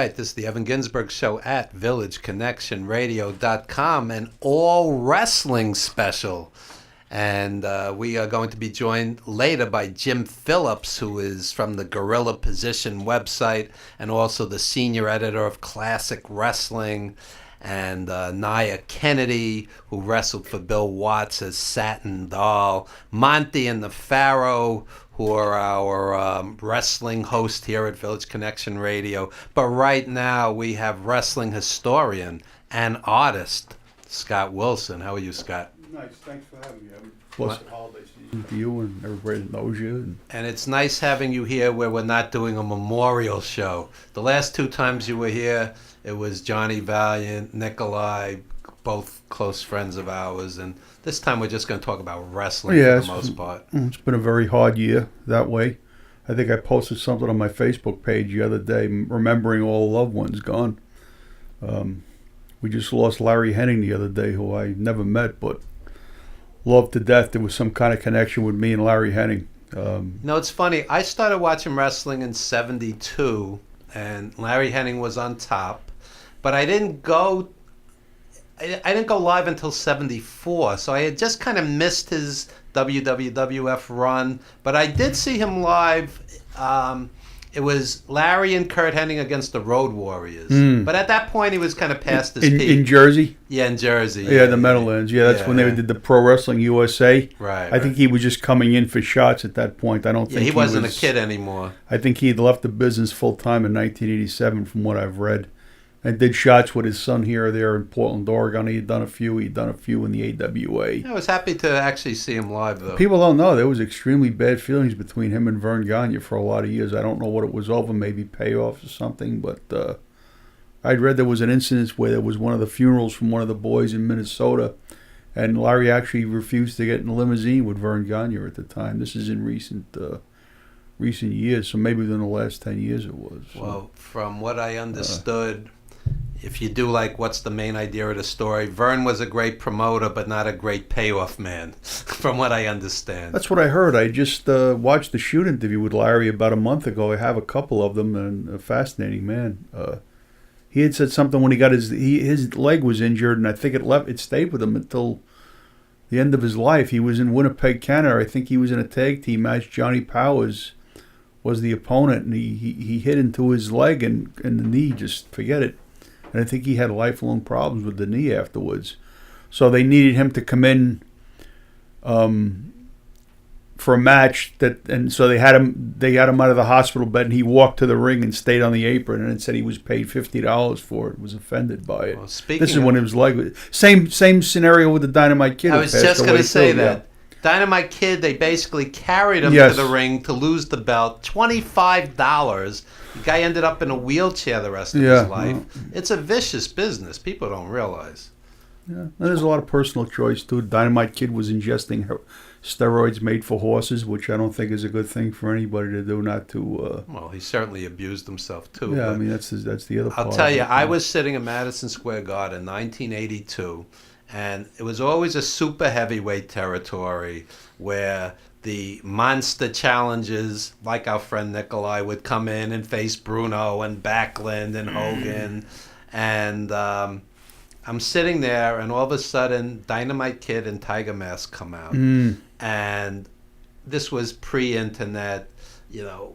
right, this is the Evan Ginzburg Show at VillageConnectionRadio.com, an all wrestling special. And we are going to be joined later by Jim Phillips, who is from the Gorilla Position website and also the senior editor of Classic Wrestling, and Nia Kennedy, who wrestled for Bill Watts as Satin Doll, Monty and the Pharaoh, who are our wrestling host here at Village Connection Radio. But right now we have wrestling historian and artist Scott Wilson. How are you, Scott? Nice. Thanks for having me. Blessed holiday season to you and everybody that knows you. And it's nice having you here where we're not doing a memorial show. The last two times you were here, it was Johnny Valiant, Nikolai, both close friends of ours. And this time we're just going to talk about wrestling for the most part. It's been a very hard year that way. I think I posted something on my Facebook page the other day remembering all loved ones gone. We just lost Larry Henning the other day, who I never met, but loved to death. There was some kind of connection with me and Larry Henning. No, it's funny. I started watching wrestling in '72, and Larry Henning was on top. But I didn't go live until '74, so I had just kind of missed his WWF run. But I did see him live. It was Larry and Kurt Hennig against the Road Warriors. But at that point, he was kind of past his peak. In Jersey? Yeah, in Jersey. Yeah, the Meadowlands. Yeah, that's when they did the Pro Wrestling USA. Right. I think he was just coming in for shots at that point. I don't think he wasn't a kid anymore. I think he'd left the business full time in 1987, from what I've read, and did shots with his son here or there in Portland, Oregon. He'd done a few in the AWA. I was happy to actually see him live, though. People don't know there was extremely bad feelings between him and Vern Gagne for a lot of years. I don't know what it was over, maybe payoffs or something, but I'd read there was an incident where there was one of the funerals from one of the boys in Minnesota, and Larry actually refused to get in a limousine with Vern Gagne at the time. This is in recent years, so maybe within the last 10 years it was. So. Well, from what I understood, if you do like what's the main idea of the story, Vern was a great promoter but not a great payoff man, from what I understand. That's what I heard. I just watched the shoot interview with Larry about a month ago. I have a couple of them, and a fascinating man. He had said something when he got his leg was injured, and I think it stayed with him until the end of his life. He was in Winnipeg, Canada. I think he was in a tag team match. Johnny Powers was the opponent, and he hit into his leg and the knee, just forget it. And I think he had lifelong problems with the knee afterwards. So they needed him to come in for a match, and so they had him out of the hospital bed, and he walked to the ring and stayed on the apron, and it said he was paid $50 for it. Was offended by it. Well, this is when it was like same scenario with the Dynamite Kid. I was just going to say that. Dynamite Kid, they basically carried him to the ring to lose the belt. $25. The guy ended up in a wheelchair the rest of his life. Well, it's a vicious business. People don't realize. Yeah, and there's a lot of personal choice too. Dynamite Kid was ingesting steroids made for horses, which I don't think is a good thing for anybody to do. Not to. Well, he certainly abused himself too. Yeah, I mean that's the other part. I'll tell you, I was sitting in Madison Square Garden in 1982. And it was always a super heavyweight territory where the monster challenges, like our friend Nikolai, would come in and face Bruno and Backlund and Hogan. And I'm sitting there, and all of a sudden, Dynamite Kid and Tiger Mask come out. And this was pre-internet, you know.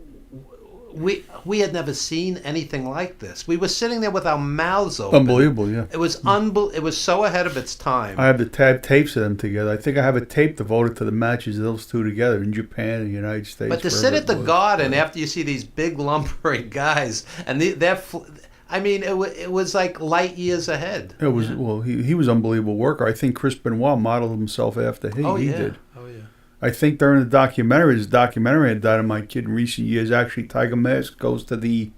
We had never seen anything like this. We were sitting there with our mouths open. Unbelievable, yeah. It was It was so ahead of its time. I have the tapes of them together. I think I have a tape devoted to the matches of those two together in Japan and the United States. But to sit at the Garden after you see these big lumbering guys, and it was like light years ahead. It was he was an unbelievable worker. I think Chris Benoit modeled himself after him. He did. Oh yeah. I think during the documentary on Dynamite Kid in recent years, actually Tiger Mask goes to the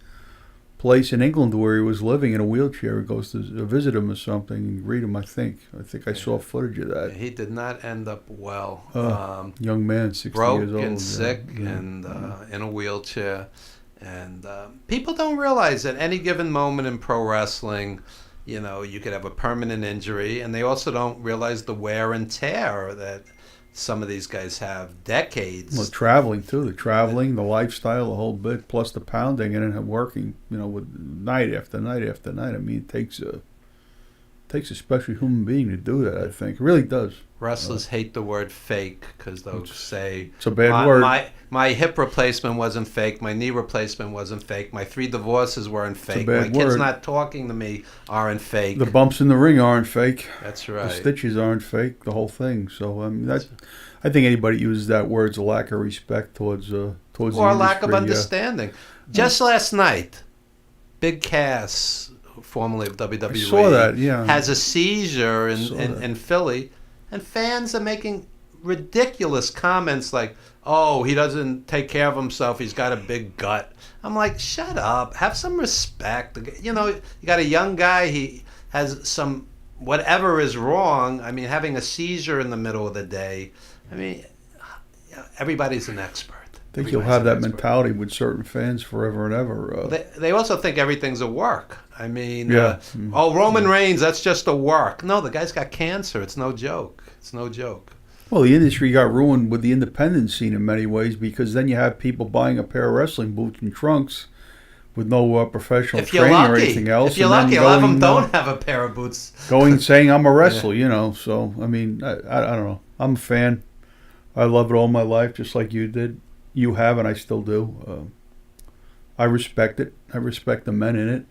place in England where he was living in a wheelchair. He goes to visit him or something and greet him, I think. I saw footage of that. He did not end up well. Young man, 60 broke years old. And sick and in a wheelchair. And people don't realize at any given moment in pro wrestling, you could have a permanent injury, and they also don't realize the wear and tear that some of these guys have decades. Well, traveling too, the traveling, the lifestyle, the whole bit, plus the pounding and then working, with night after night after night. I mean, it takes a special human being to do that. I think it really does. Wrestlers hate the word fake because they'll say it's a bad word. My hip replacement wasn't fake. My knee replacement wasn't fake. My 3 divorces weren't fake. My kids word. not talking to me aren't fake. The bumps in the ring aren't fake. That's right. The stitches aren't fake. The whole thing. So I think anybody uses that word as a lack of respect towards the industry. Or a lack of understanding. Just last night, Big Cass, formerly of WWE, I saw that, yeah. has a seizure in Philly, and fans are making ridiculous comments like, "Oh, he doesn't take care of himself. He's got a big gut." I'm like, shut up. Have some respect. You got a young guy. He has some, whatever is wrong. I mean, having a seizure in the middle of the day. I mean, everybody's an expert. I think you'll have that mentality with certain fans forever and ever. They also think everything's a work. I mean, yeah. Roman Reigns, that's just a work. No, the guy's got cancer. It's no joke. It's no joke. Well, the industry got ruined with the independent scene in many ways because then you have people buying a pair of wrestling boots and trunks with no professional training or anything else. If you're lucky, a lot of them don't have a pair of boots. Going saying, I'm a wrestler, So, I mean, I don't know. I'm a fan. I love it all my life, just like you did. You have, and I still do. I respect it. I respect the men in it.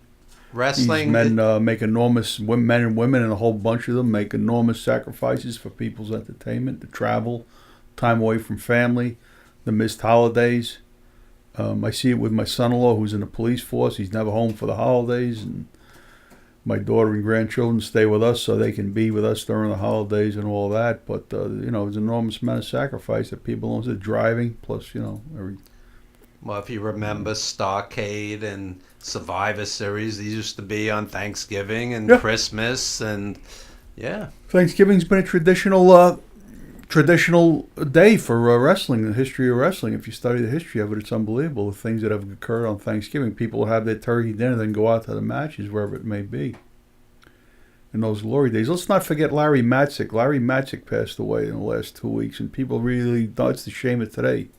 Wrestling. These men make enormous, men and women, and a whole bunch of them make enormous sacrifices for people's entertainment, the travel, time away from family, the missed holidays. I see it with my son-in-law who's in the police force. He's never home for the holidays, and my daughter and grandchildren stay with us so they can be with us during the holidays and all that. But, it's an enormous amount of sacrifice that people don't do. Driving, plus, every... Well, if you remember Starrcade and Survivor Series, these used to be on Thanksgiving and Christmas, and Thanksgiving's been a traditional day for wrestling, the history of wrestling. If you study the history of it, it's unbelievable. The things that have occurred on Thanksgiving. People will have their turkey dinner, then go out to the matches, wherever it may be. In those glory days. Let's not forget Larry Matzik. Larry Matzik passed away in the last 2 weeks, and people really, it's the shame of today.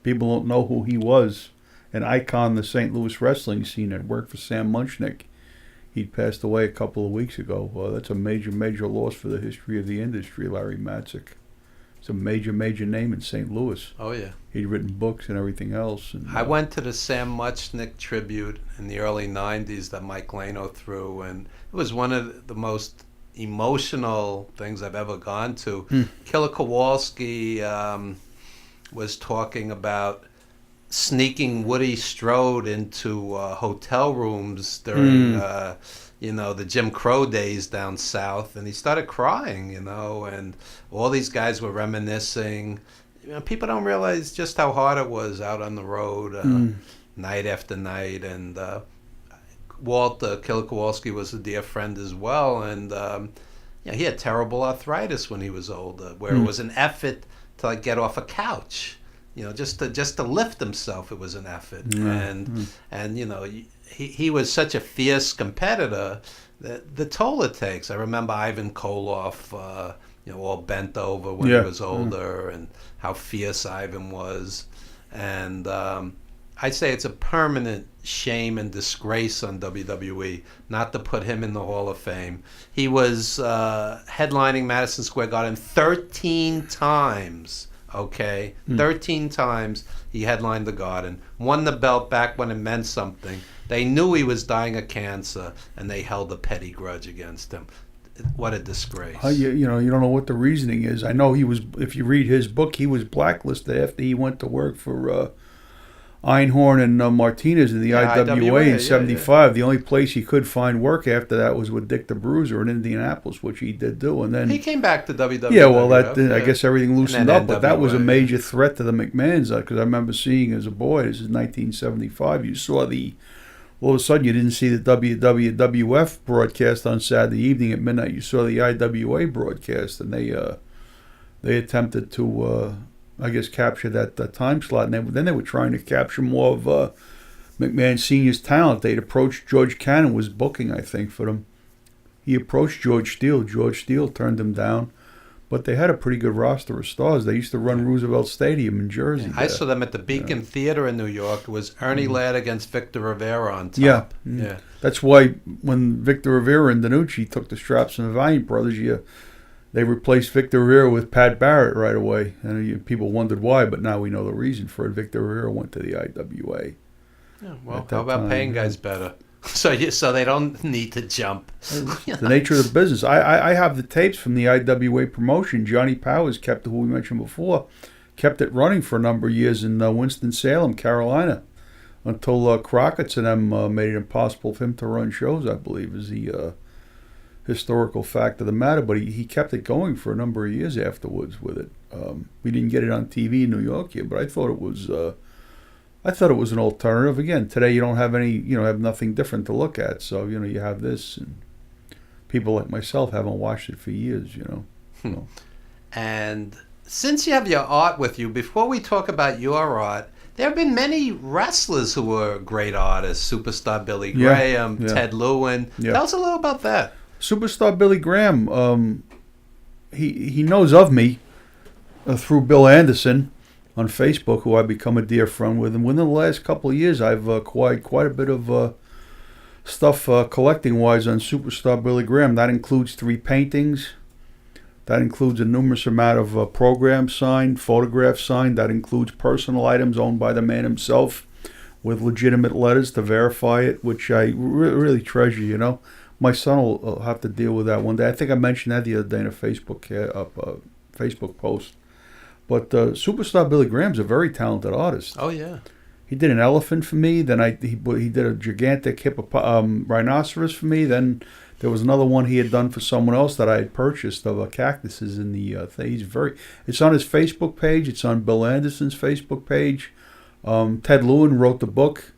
People don't know who he was. An icon in the St. Louis wrestling scene that worked for Sam Munchnick. He'd passed away a couple of weeks ago. Well, that's a major, major loss for the history of the industry, Larry Matzik. It's a major, major name in St. Louis. Oh, yeah. He'd written books and everything else. And, I went to the Sam Muchnick tribute in the early 90s that Mike Lano threw, and it was one of the most emotional things I've ever gone to. Killer Kowalski was talking about sneaking Woody Strode into hotel rooms during the Jim Crow days down south, and he started crying, and all these guys were reminiscing. People don't realize just how hard it was out on the road night after night, and Walt Killer Kowalski was a dear friend as well, and he had terrible arthritis when he was older, where it was an effort to get off a couch. Just to lift himself, it was an effort, and he was such a fierce competitor that the toll it takes. I remember Ivan Koloff, all bent over when he was older, and how fierce Ivan was, and I'd say it's a permanent shame and disgrace on WWE not to put him in the Hall of Fame. He was headlining Madison Square Garden 13 times. 13 times he headlined the Garden, won the belt back when it meant something. They knew he was dying of cancer, and they held a petty grudge against him. What a disgrace. You don't know what the reasoning is. I know he was, if you read his book, he was blacklisted after he went to work for Einhorn and Martinez in the IWA in 75. The only place he could find work after that was with Dick the Bruiser in Indianapolis, which he did do. And then he came back to WWE. Yeah, well, I guess everything loosened up, but that was a major threat to the McMahons, because I remember seeing as a boy, this is 1975, you saw all of a sudden you didn't see the WWF broadcast on Saturday evening at midnight. You saw the IWA broadcast, and they attempted to... I guess capture that time slot, and then they were trying to capture more of McMahon Sr.'s talent. They'd approached George Cannon, was booking, I think, for them. He approached George Steele. George Steele turned him down, But they had a pretty good roster of stars. They used to run Roosevelt Stadium in Jersey. I saw them at the Beacon Theater in New York. It was Ernie Ladd against Victor Rivera on top. Yeah. Yeah. That's why when Victor Rivera and Danucci took the straps from the Valiant Brothers, they replaced Victor Rivera with Pat Barrett right away. And people wondered why, but now we know the reason for it. Victor Rivera went to the IWA. Yeah, well, how about paying guys better? So they don't need to jump. The nature of the business. I have the tapes from the IWA promotion. Johnny Powers kept, who we mentioned before, kept it running for a number of years in Winston-Salem, Carolina, until Crockett's and them made it impossible for him to run shows, I believe, is the historical fact of the matter. But he kept it going for a number of years afterwards with it. We didn't get it on TV in New York yet, but I thought it was... I thought it was an alternative. Again, today you don't have have nothing different to look at. So, you have this, and people like myself haven't watched it for years, So. And since you have your art with you, before we talk about your art, there have been many wrestlers who were great artists. Superstar Billy Graham, Ted Lewin. Yeah. Tell us a little about that. Superstar Billy Graham, he knows of me through Bill Anderson on Facebook, who I've become a dear friend with. And within the last couple of years, I've acquired quite a bit of stuff collecting-wise on Superstar Billy Graham. That includes 3 paintings. That includes a numerous amount of programs signed, photographs signed. That includes personal items owned by the man himself with legitimate letters to verify it, which I really treasure, My son will have to deal with that one day. I think I mentioned that the other day in a Facebook post. But Superstar Billy Graham's a very talented artist. Oh, yeah. He did an elephant for me. Then he did a gigantic rhinoceros for me. Then there was another one he had done for someone else that I had purchased of cactuses in the thing. It's on his Facebook page. It's on Bill Anderson's Facebook page. Ted Lewin wrote the book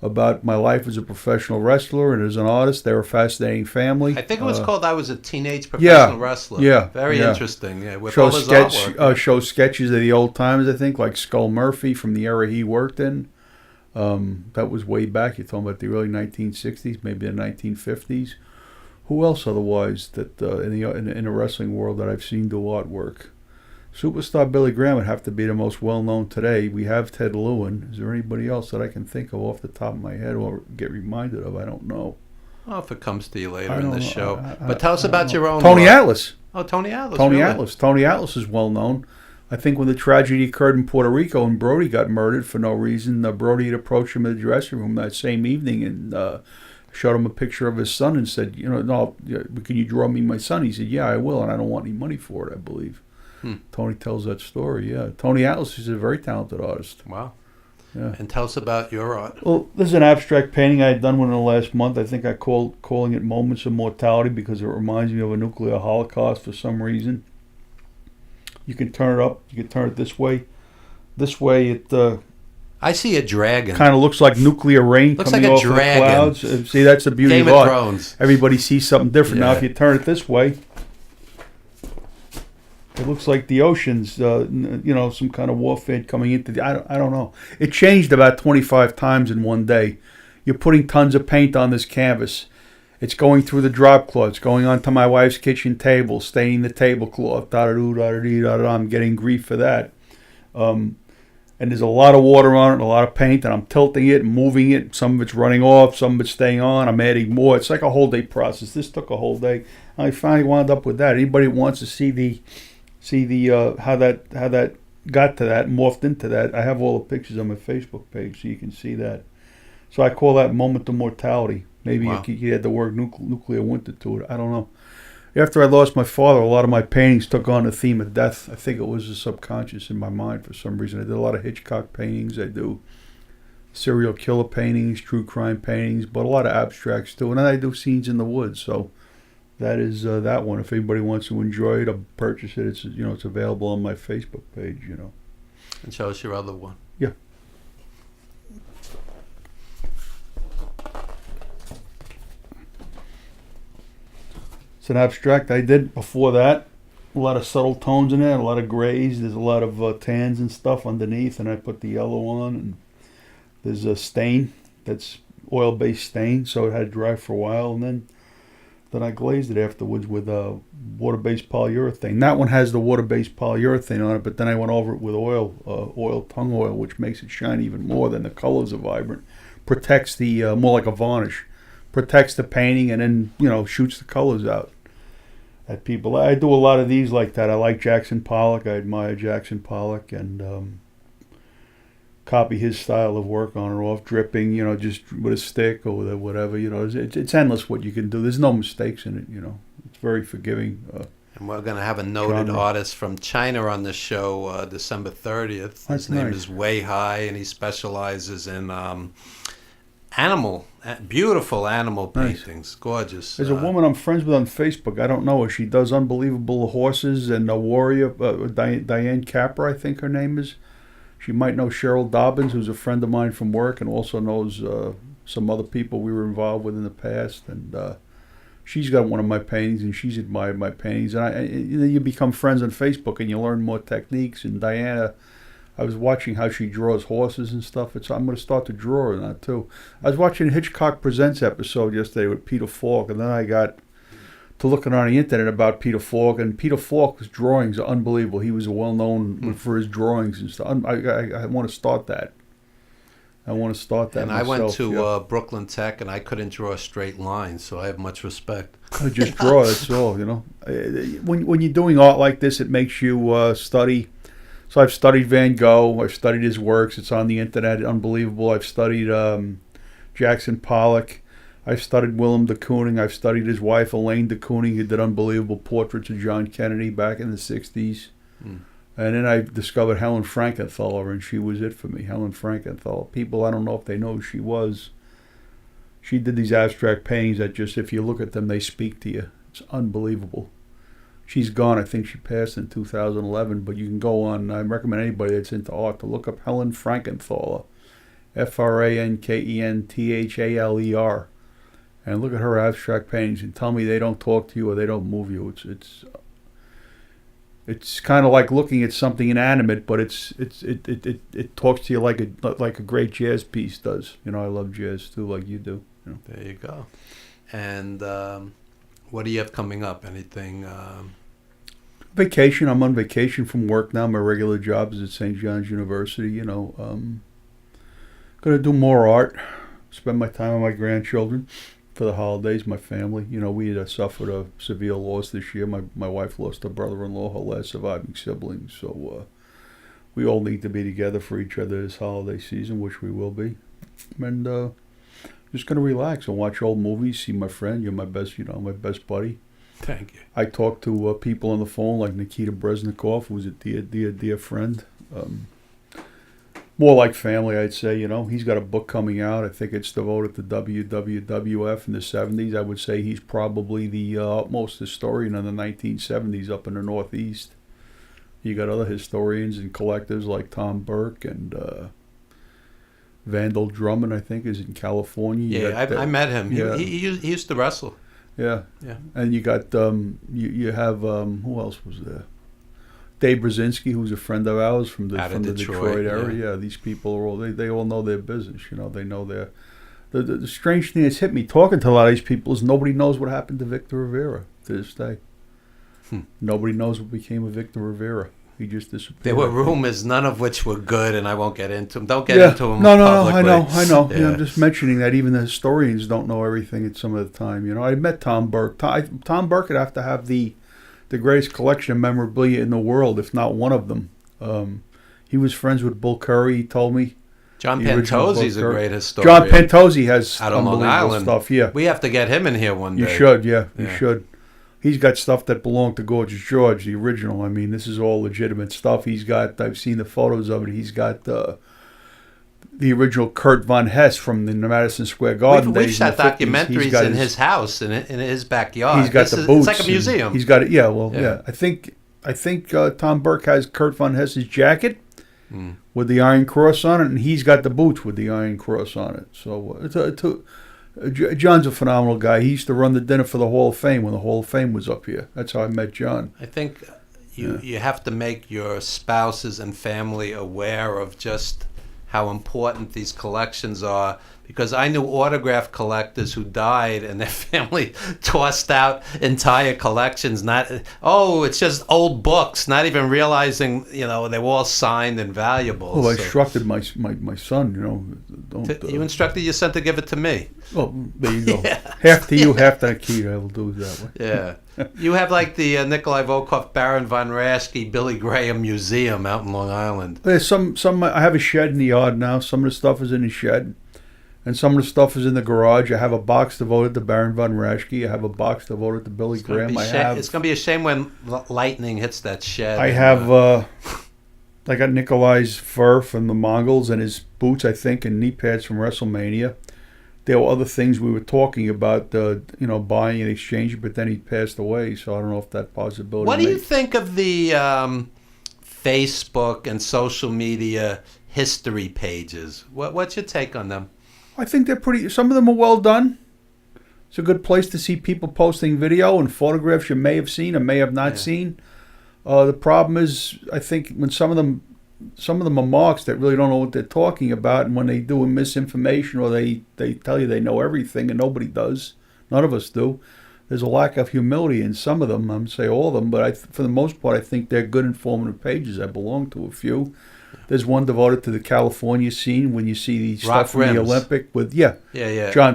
about my life as a professional wrestler and as an artist. They were a fascinating family. I think it was called I Was a Teenage Professional Wrestler. Yeah. Very interesting. Yeah, with all his artwork. Shows sketches of the old timers, I think, like Skull Murphy from the era he worked in. That was way back. You're talking about the early 1960s, maybe the 1950s. Who else otherwise that in the wrestling world that I've seen do artwork? Superstar Billy Graham would have to be the most well-known today. We have Ted Lewin. Is there anybody else that I can think of off the top of my head or get reminded of? I don't know. Well, if it comes to you later in the show. But tell us about your own Tony work. Atlas. Oh, Tony Atlas. Tony really? Atlas. Tony Atlas is well-known. I think when the tragedy occurred in Puerto Rico and Brody got murdered for no reason, Brody had approached him in the dressing room that same evening and showed him a picture of his son and said, no, can you draw me my son? He said, yeah, I will, and I don't want any money for it, I believe. Tony tells that story, yeah. Tony Atlas is a very talented artist. Wow. Yeah. And tell us about your art. Well, this is an abstract painting I had done one in the last month. I think I calling it Moments of Mortality because it reminds me of a nuclear holocaust for some reason. You can turn it up. You can turn it this way. This way it... I see a dragon. Kind of looks like nuclear rain looks coming like off a dragon. the clouds. See, that's the beauty Game of art. Thrones. Everybody sees something different. Yeah. Now, if you turn it this way... It looks like the ocean's, some kind of warfare coming into the... I don't know. It changed about 25 times in one day. You're putting tons of paint on this canvas. It's going through the drop cloth. It's going onto my wife's kitchen table, staining the tablecloth. I'm getting grief for that. And there's a lot of water on it and a lot of paint, and I'm tilting it and moving it. Some of it's running off, some of it's staying on. I'm adding more. It's like a whole day process. This took a whole day. I finally wound up with that. Anybody who wants to see the how that got to that, morphed into that, I have all the pictures on my Facebook page, so you can see that. So I call that Moment of Mortality. Maybe you had the word nuclear winter to it. I don't know. After I lost my father, a lot of my paintings took on the theme of death. I think it was a subconscious in my mind for some reason. I did a lot of Hitchcock paintings. I do serial killer paintings, true crime paintings, but a lot of abstracts too. And then I do scenes in the woods. So that is that one. If anybody wants to enjoy it or purchase it, it's available on my Facebook page. And show us your other one. Yeah. It's an abstract I did before that. A lot of subtle tones in there, a lot of grays. There's a lot of tans and stuff underneath, and I put the yellow on. And there's a stain that's oil-based stain, so it had to dry for a while. And then Then I glazed it afterwards with water-based polyurethane. That one has the water-based polyurethane on it, but then I went over it with oil, tung oil, which makes it shine even more. Then the colors are vibrant. Protects the, more like a varnish. Protects the painting and then, shoots the colors out at people. I do a lot of these like that. I like Jackson Pollock. I admire Jackson Pollock and copy his style of work on or off, dripping, just with a stick or with whatever. It's endless what you can do. There's no mistakes in it. It's very forgiving. And we're going to have a noted artist from China on the show December 30th. His name is Wei Hai, and he specializes in beautiful animal paintings. Gorgeous. There's a woman I'm friends with on Facebook. I don't know her. She does unbelievable horses and a warrior. Diane Capper, I think her name is. She might know Cheryl Dobbins, who's a friend of mine from work, and also knows some other people we were involved with in the past. And she's got one of my paintings, and she's admired my paintings. And you become friends on Facebook, and you learn more techniques. And Diana, I was watching how she draws horses and stuff. I'm going to start to draw her that too. I was watching a Hitchcock Presents episode yesterday with Peter Falk, and then I got to looking on the internet about Peter Falk, and Peter Falk's drawings are unbelievable. He was well known for his drawings and stuff. I want to start that. And myself, I went to yeah. Brooklyn Tech, and I couldn't draw a straight line, so I have much respect. I just draw, that's all, When you're doing art like this, it makes you study. So I've studied Van Gogh. I've studied his works. It's on the internet. Unbelievable. I've studied Jackson Pollock. I've studied Willem de Kooning. I've studied his wife, Elaine de Kooning, who did unbelievable portraits of John Kennedy back in the 60s. And then I discovered Helen Frankenthaler, and she was it for me. Helen Frankenthaler. People, I don't know if they know who she was. She did these abstract paintings that just, if you look at them, they speak to you. It's unbelievable. She's gone. I think she passed in 2011, but you can go on. I recommend anybody that's into art to look up Helen Frankenthaler, Frankenthaler. And look at her abstract paintings and tell me they don't talk to you or they don't move you. It's kind of like looking at something inanimate, but it talks to you like a great jazz piece does. I love jazz too, like you do. There you go. And what do you have coming up? Anything? Vacation. I'm on vacation from work now. My regular job is at St. John's University. Gonna do more art. Spend my time with my grandchildren. For the holidays, my family. We had suffered a severe loss this year. My wife lost her brother-in-law, her last surviving sibling. So we all need to be together for each other this holiday season, which we will be. And just going to relax and watch old movies, see my friend. You're my best buddy. Thank you. I talk to people on the phone like Nikita Breznikov, who's a dear friend. More like family, I'd say. He's got a book coming out. I think it's devoted to WWF in the 70s. I would say he's probably the utmost historian in the 1970s up in the Northeast. You got other historians and collectors like Tom Burke and Vandal Drummond, I think, is in California. I met him. Yeah. He used to wrestle. Yeah. And you got, you have, who else was there? Dave Brzezinski, who's a friend of ours from the Detroit area. Yeah, these people are all they all know their business. They know their. The strange thing that's hit me talking to a lot of these people is nobody knows what happened to Victor Rivera to this day. Nobody knows what became of Victor Rivera. He just disappeared. There were rumors, none of which were good, and I won't get into them. Don't get into them No, publicly. I know. Yeah. I'm just mentioning that even the historians don't know everything at some of the time. I met Tom Burke. Tom Burke would have to have the greatest collection of memorabilia in the world, if not one of them. He was friends with Bull Curry, he told me. John Pantosi's a great historian. John Pantosi has out on Long Island stuff, yeah. We have to get him in here one day. You should, yeah. You should. He's got stuff that belonged to Gorgeous George, the original. I mean, this is all legitimate stuff. I've seen the photos of it. He's got the original Kurt Von Hess from the Madison Square Garden days. We've shot documentaries in his house, in his backyard. He's got the boots. It's like a museum. He's got it. Yeah, well, yeah. I think Tom Burke has Kurt Von Hess's jacket with the Iron Cross on it, and he's got the boots with the Iron Cross on it. So John's a phenomenal guy. He used to run the dinner for the Hall of Fame when the Hall of Fame was up here. That's how I met John. I think you have to make your spouses and family aware of just how important these collections are, because I knew autograph collectors who died and their family tossed out entire collections. It's just old books, not even realizing, they were all signed and valuable. Well, I instructed my son, You instructed your son to give it to me. Well, there you go. Yeah. Half to you, half to Akita. I will do it that way. Yeah. You have like the Nikolai Volkov, Baron von Raschke, Billy Graham Museum out in Long Island. There's some. I have a shed in the yard now. Some of the stuff is in the shed, and some of the stuff is in the garage. I have a box devoted to Baron von Raschke. I have a box devoted to Billy Graham. It's going to be a shame when lightning hits that shed. I have. I got Nikolai's fur from the Mongols and his boots, I think, and knee pads from WrestleMania. There were other things we were talking about, buying and exchanging, but then he passed away, so I don't know if that possibility. What do you think of the Facebook and social media history pages? What's your take on them? I think they're pretty. Some of them are well done. It's a good place to see people posting video and photographs you may have seen or may have not seen. The problem is, I think, when some of them are marks that really don't know what they're talking about, and when they do misinformation or they tell you they know everything and nobody does, none of us do, there's a lack of humility in some of them. I'm going to say all of them, but for the most part, I think they're good, informative pages. I belong to a few. There's one devoted to the California scene when you see the stuff from the Olympic with John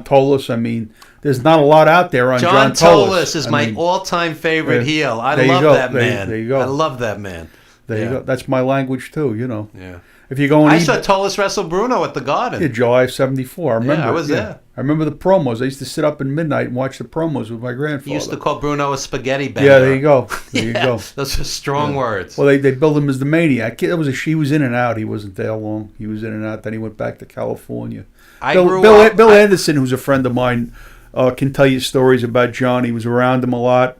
Tolis. I mean, there's not a lot out there on John Tolis. John Tolis is my all-time favorite heel. I love that man. There you go. I love that man. There you go. That's my language too. Yeah. If you go on I saw Tolis wrestle Bruno at the Garden. Yeah, July of '74. I remember. I was there. I remember the promos. I used to sit up in midnight and watch the promos with my grandfather. He used to call Bruno a spaghetti bender. Yeah, there you go. There you go. Those are strong words. Well, they billed him as the Maniac. He was in and out. He wasn't there long. He was in and out. Then he went back to California. Bill Anderson, who's a friend of mine, can tell you stories about John. He was around him a lot.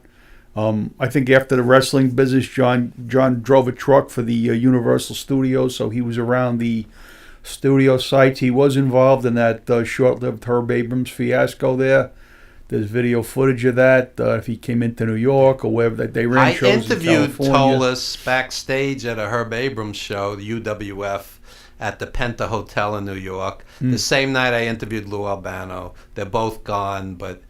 I think after the wrestling business, John drove a truck for the Universal Studios, so he was around the studio sites. He was involved in that short-lived Herb Abrams fiasco there. There's video footage of that. If he came into New York or wherever they ran shows in California. I interviewed Tolis backstage at a Herb Abrams show, the UWF, at the Penta Hotel in New York. The same night I interviewed Lou Albano. They're both gone, but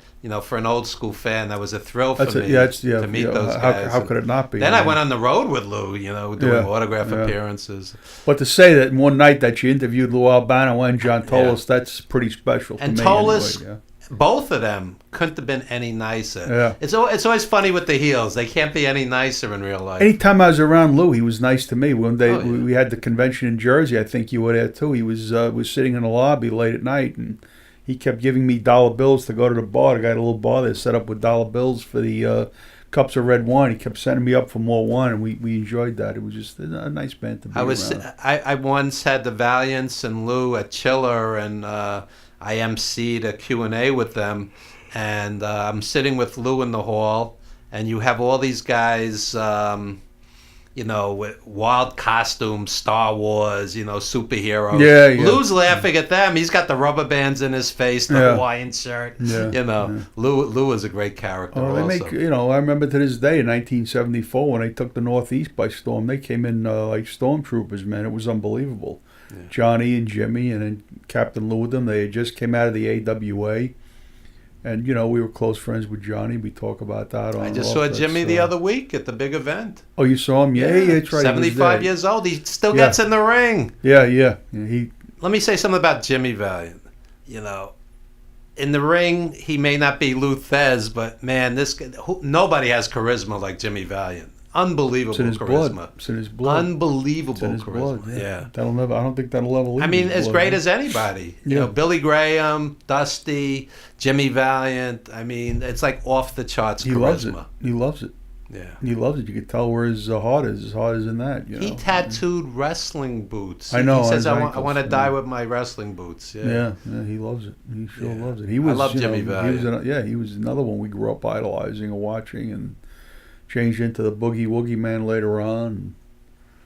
for an old school fan, that was a thrill for me to meet those guys. How could it not be? Then I went on the road with Lou, doing autograph appearances. But to say that one night that you interviewed Lou Albano and John Tolis, that's pretty special to me. And Tolis, both of them couldn't have been any nicer. Yeah. It's always funny with the heels. They can't be any nicer in real life. Anytime I was around Lou, he was nice to me. One day we had the convention in Jersey. I think you were there too. He was sitting in the lobby late at night, and he kept giving me dollar bills to go to the bar. The guy had a little bar there set up with dollar bills for the cups of red wine. He kept sending me up for more wine, and we enjoyed that. It was just a nice band to be around. I once had the Valiants and Lou at Chiller, and I emceed a Q&A with them. And I'm sitting with Lou in the hall, and you have all these guys, with wild costumes, Star Wars, superheroes. Yeah. Lou's laughing at them. He's got the rubber bands in his face, the Hawaiian shirt. Lou is a great character. Oh, they also. I remember to this day in 1974 when they took the Northeast by storm. They came in like stormtroopers, man. It was unbelievable. Yeah. Johnny and Jimmy and then Captain Lou with them. They just came out of the AWA. And, we were close friends with Johnny. We talk about that. I just saw Jimmy the other week at the big event. Oh, you saw him? Yeah, that's right. 75 years old. He still gets in the ring. Yeah. Let me say something about Jimmy Valiant. In the ring, he may not be Lou Thez, but, man, nobody has charisma like Jimmy Valiant. Unbelievable charisma. It's in his blood. Unbelievable charisma. Blood, yeah. I don't think that'll ever leave. I mean, as great as anybody. Billy Graham, Dusty, Jimmy Valiant. I mean, it's like off the charts charisma. He loves it. Yeah. He loves it. You could tell where his heart is. His heart is in that. He tattooed wrestling boots. I know. He says, I want to die with my wrestling boots. Yeah, he loves it. He sure loves it. I love Jimmy Valiant. He was another one we grew up idolizing and watching, and changed into the Boogie Woogie Man later on.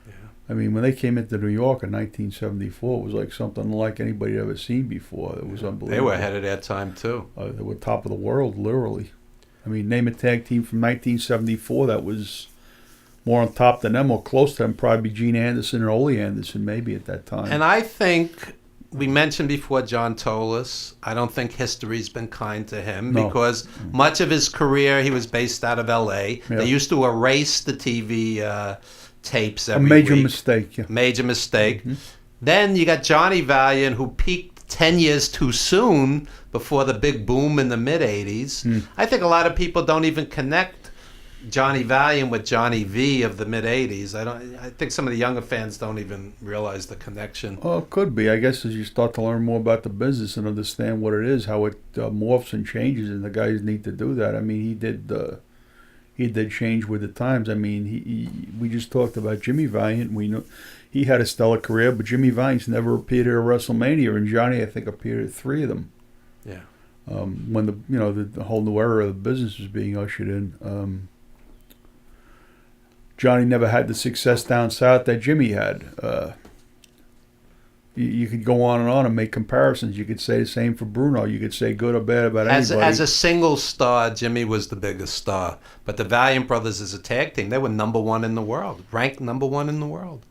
Yeah. I mean, when they came into New York in 1974, it was like something unlike anybody had ever seen before. It was unbelievable. They were ahead of their time, too. They were top of the world, literally. I mean, name a tag team from 1974 that was more on top than them or close to them, probably Gene Anderson or Ole Anderson maybe at that time. And I think we mentioned before John Tolis. I don't think history's been kind to him because much of his career he was based out of L.A. Yeah. They used to erase the TV tapes every A major week. mistake, yeah. Major mistake. Then you got Johnny Valiant, who peaked 10 years too soon before the big boom in the mid-'80s. I think a lot of people don't even connect Johnny Valiant with Johnny V of the mid-'80s. I think some of the younger fans don't even realize the connection. Well, it could be. I guess as you start to learn more about the business and understand what it is, how it morphs and changes, and the guys need to do that. I mean, he did change with the times. I mean, we just talked about Jimmy Valiant. We know he had a stellar career, but Jimmy Valiant's never appeared at a WrestleMania, and Johnny, I think, appeared at 3 of them. Yeah. When the whole new era of the business was being ushered in. Johnny never had the success down south that Jimmy had. You could go on and make comparisons. You could say the same for Bruno. You could say good or bad about anybody. As a single star, Jimmy was the biggest star. But the Valiant Brothers as a tag team, they were number 1 in the world, ranked number 1 in the world.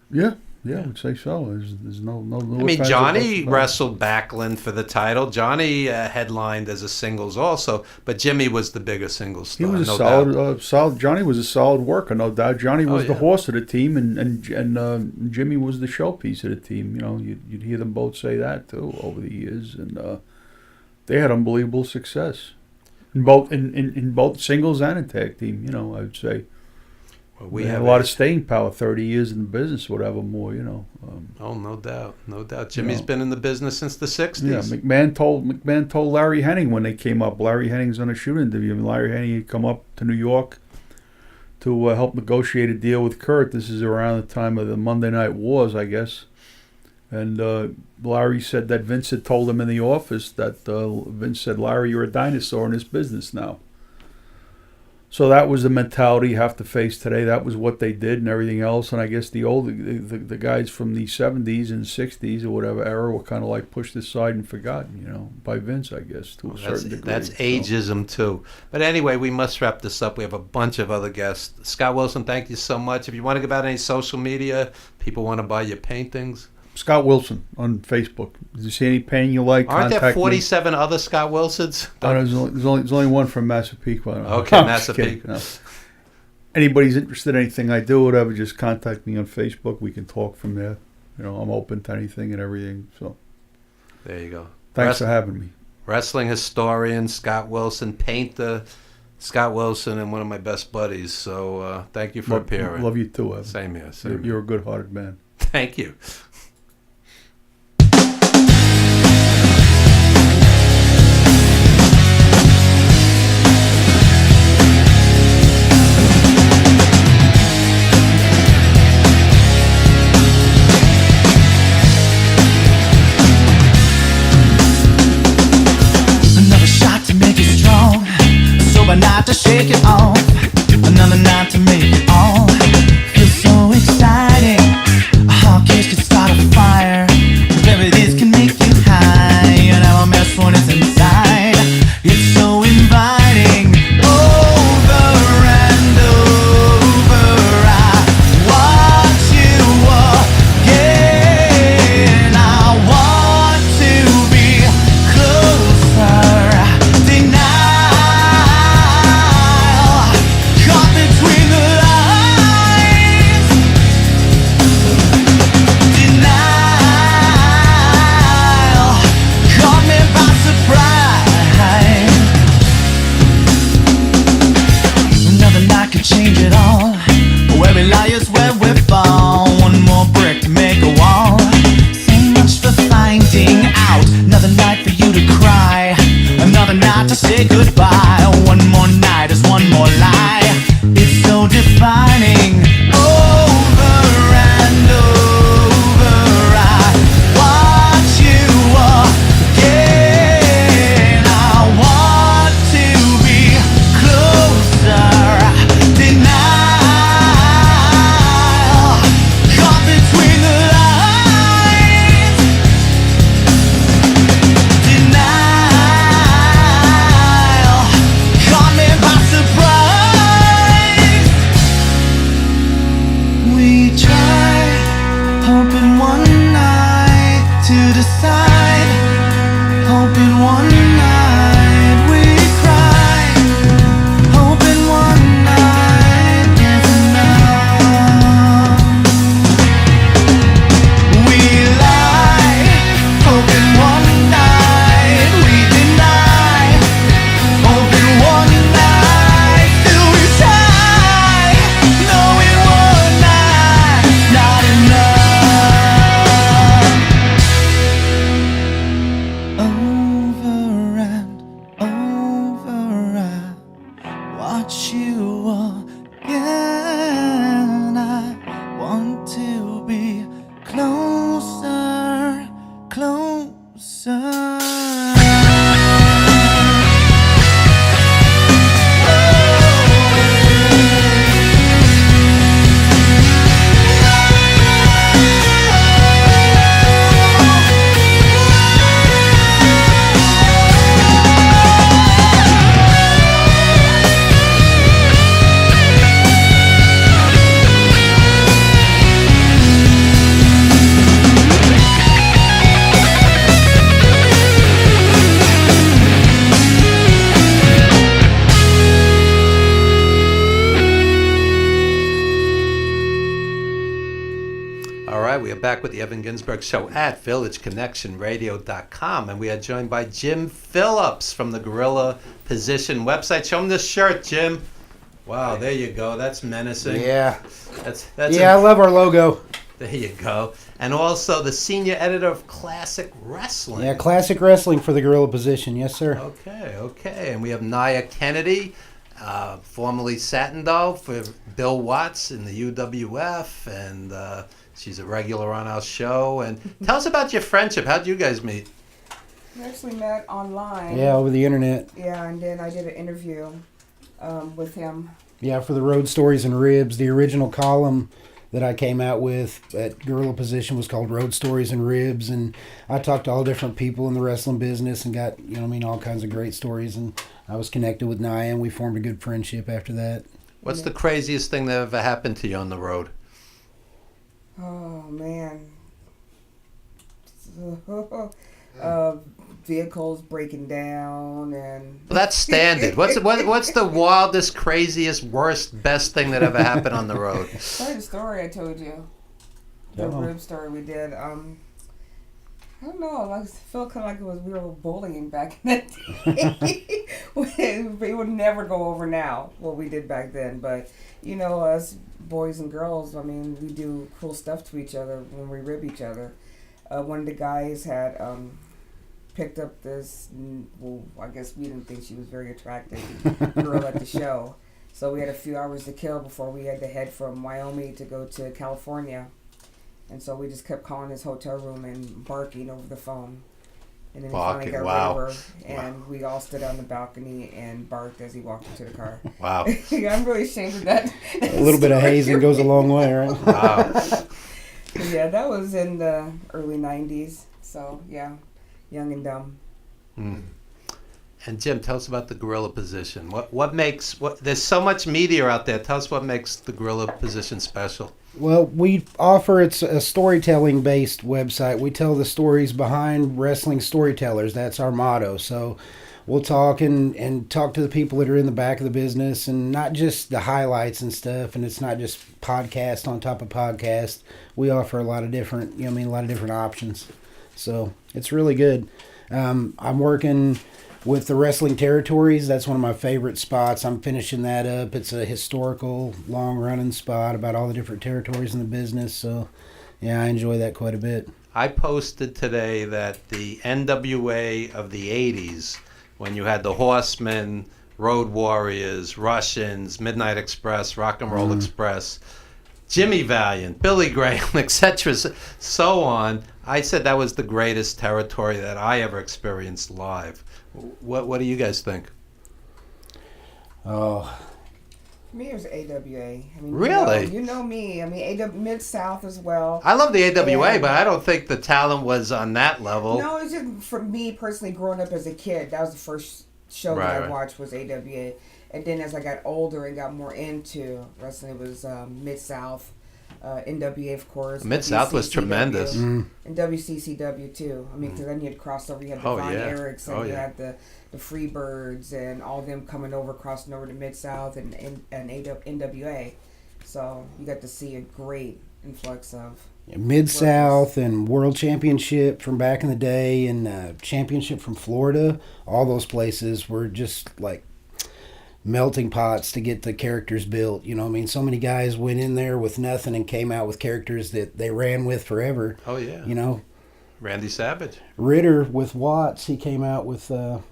Yeah, I would say so. There's no. I mean, Johnny wrestled Backlund for the title. Johnny headlined as a singles also, but Jimmy was the biggest single star. He was no solid. Johnny was a solid worker, no doubt. Johnny was the yeah. horse of the team, and Jimmy was the showpiece of the team. You know, you'd hear them both say that too over the years, and they had unbelievable success in both singles and in tag team. You know, I would say. Well, we have a lot of staying power, 30 years in the business, whatever more, you know. No doubt. Jimmy's been in the business since the 60s. Yeah, McMahon told Larry Henning when they came up. Larry Henning's on a shoot interview. And Larry Henning had come up to New York to help negotiate a deal with Kurt. This is around the time of the Monday Night Wars, I guess. And Larry said that Vince had told him in the office that Vince said, Larry, you're a dinosaur in this business now. So that was the mentality you have to face today. That was what they did and everything else. And I guess the guys from the 70s and 60s or whatever era were kind of like pushed aside and forgotten, you know, by Vince, I guess, to a certain degree. That's ageism, too. But anyway, we must wrap this up. We have a bunch of other guests. Scott Wilson, thank you so much. If you want to give out any social media, people want to buy your paintings. Scott Wilson on Facebook. Did you see any painting you like? Aren't there 47 other Scott Wilsons? There's only one from Massapequa. Okay, Massapequa. No. Anybody's interested in anything I do, whatever, just contact me on Facebook. We can talk from there. You know, I'm open to anything and everything. So there you go. Thanks for having me. Wrestling historian Scott Wilson, painter Scott Wilson, and one of my best buddies. So thank you for appearing. Love you too, Evan. Same here. You're a good-hearted man. Thank you. Not to shake it off, another night to make it all feel so exciting. A hot kiss could start a fire, whatever it is can make you high. You never mess when it's inside. It's so inviting. Over and over, I want you again. I want to be closer. Deny Evan Ginzburg Show at VillageConnectionRadio.com. And we are joined by Jim Phillips from the Gorilla Position website. Show him this shirt, Jim. Wow, there you go. That's menacing. Yeah. That's I love our logo. There you go. And also the senior editor of Classic Wrestling. Yeah, classic wrestling for the Gorilla Position. Yes, sir. Okay. And we have Nia Kennedy, formerly Satin Doll for Bill Watts in the UWF, and she's a regular on our show. And tell us about your friendship. How'd you guys meet? We actually met online. Yeah, over the internet. Yeah, and then I did an interview with him. Yeah, for the Road Stories and Ribs. The original column that I came out with at Gorilla Position was called Road Stories and Ribs, and I talked to all different people in the wrestling business and got, all kinds of great stories, and I was connected with Nia, and we formed a good friendship after that. What's the craziest thing that ever happened to you on the road? Oh, man. Vehicles breaking down and... Well, that's standard. What's the wildest, craziest, worst, best thing that ever happened on the road? Sorry, the story I told you. The rib story we did. I don't know. I feel kind of like we were bullying back in the day. It would never go over now, what we did back then. But, us boys and girls, we do cool stuff to each other when we rib each other. One of the guys had... picked up this, I guess we didn't think she was very attractive girl at the show. So we had a few hours to kill before we had to head from Wyoming to go to California. And so we just kept calling his hotel room and barking over the phone. And then he finally got rid of her, and we all stood on the balcony and barked as he walked into the car. Wow. I'm really ashamed of that. A little bit of hazing goes a long way, right? Wow. Yeah, that was in the early 90s. So, yeah. Young and dumb. And Jim, tell us about the Gorilla Position. What makes there's so much media out there. Tell us what makes the Gorilla Position special. Well, it's a storytelling based website. We tell the stories behind wrestling storytellers. That's our motto. So we'll talk and talk to the people that are in the back of the business, and not just the highlights and stuff. And it's not just podcast on top of podcast. We offer a lot of different, a lot of different options. So it's really good. I'm working with the Wrestling Territories. That's one of my favorite spots. I'm finishing that up. It's a historical, long-running spot about all the different territories in the business. So, yeah, I enjoy that quite a bit. I posted today that the NWA of the 80s, when you had the Horsemen, Road Warriors, Russians, Midnight Express, Rock and Roll Express, Jimmy Valiant, Billy Graham, etc., so on. I said that was the greatest territory that I ever experienced live. What do you guys think? Oh, For me, it was AWA. Really? You know me. Mid-South as well. I love the AWA, but I don't think the talent was on that level. No, it's just for me personally, growing up as a kid, that was the first show that I watched was AWA. And then as I got older and got more into wrestling, it was Mid-South. NWA, of course. Mid-South was tremendous. And WCCW, too. Because then you had crossover. You had the Von Erichs, and you had the Freebirds, and all of them coming over, crossing over to Mid-South and NWA. So you got to see a great influx of... Mid-South and World Championship from back in the day, and Championship from Florida. All those places were just like melting pots to get the characters built. So many guys went in there with nothing and came out with characters that they ran with forever. Oh, yeah. Randy Savage. Ritter with Watts, he came out with, I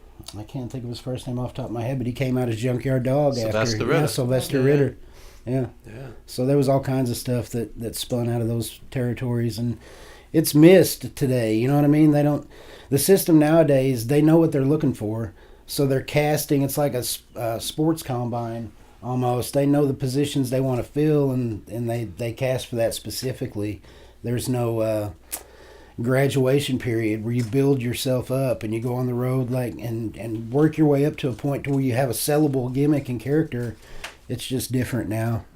can't think of his first name off the top of my head, but he came out as Junkyard Dog Sylvester Ritter. Yeah, Sylvester Ritter. Yeah. So there was all kinds of stuff that spun out of those territories, and it's missed today. You know what I mean? The system nowadays, they know what they're looking for. So they're casting, it's like a sports combine almost. They know the positions they want to fill, and they cast for that specifically. There's no graduation period where you build yourself up and you go on the road and work your way up to a point to where you have a sellable gimmick and character. It's just different now.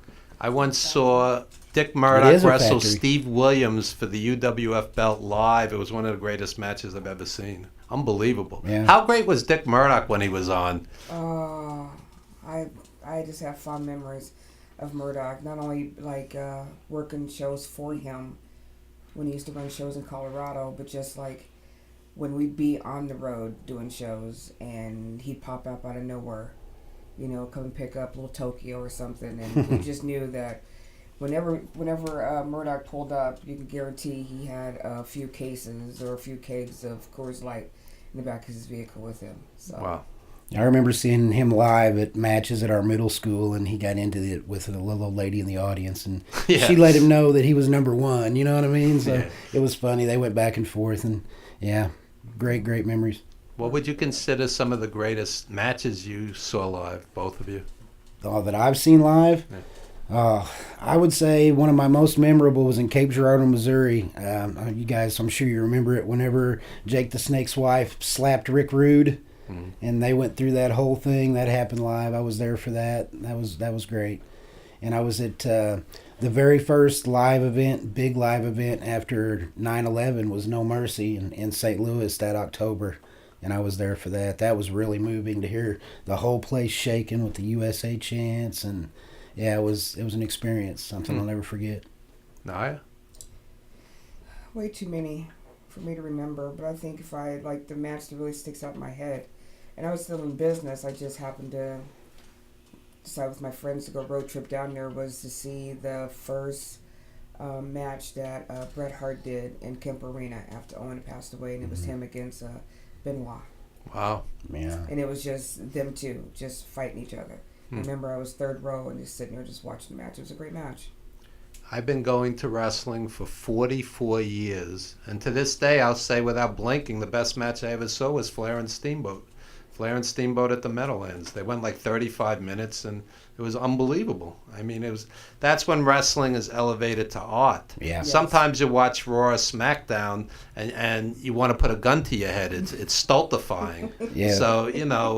I once saw Dick Murdoch wrestle Steve Williams for the UWF belt live. It was one of the greatest matches I've ever seen. Unbelievable. Yeah. How great was Dick Murdoch when he was on? I just have fond memories of Murdoch. Not only working shows for him, when he used to run shows in Colorado, but just like when we'd be on the road doing shows and he'd pop up out of nowhere, you know, come and pick up little Tokyo or something, and we just knew that whenever Murdoch pulled up, you could guarantee he had a few cases or a few kegs of Coors Light in the back of his vehicle with him. So. Wow. I remember seeing him live at matches at our middle school, and he got into it with a little old lady in the audience, and Yeah. she let him know that he was number one. You know what I mean? So Yeah. it was funny. They went back and forth, and yeah, great memories. What would you consider some of the greatest matches you saw live, both of you? All that I've seen live. I would say one of my most memorable was in Cape Girardeau, Missouri. You guys, I'm sure you remember it. Whenever Jake the Snake's wife slapped Rick Rude, and they went through that whole thing. That happened live. I was there for that. That was great. And I was at the very first live event, big live event after 9/11 was No Mercy in St. Louis that October. And I was there for that. That was really moving to hear the whole place shaking with the USA chants, and yeah, it was an experience, something I'll never forget. Naya? Way too many for me to remember, but I think if I like the match that really sticks out in my head, and I was still in business, I just happened to decide with my friends to go road trip down there, was to see the first match that Bret Hart did in Kemp Arena after Owen had passed away, and it was him against Benoit. Wow. Yeah. And it was just them two, just fighting each other. I remember I was third row and just sitting there just watching the match. It was a great match. I've been going to wrestling for 44 years, and to this day, I'll say without blinking, the best match I ever saw was Flair and Steamboat. Flair and Steamboat at the Meadowlands. They went like 35 minutes, and it was unbelievable. I mean, that's when wrestling is elevated to art. Yeah. Yes. Sometimes you watch Raw or SmackDown, and you want to put a gun to your head. It's stultifying. Yeah. So,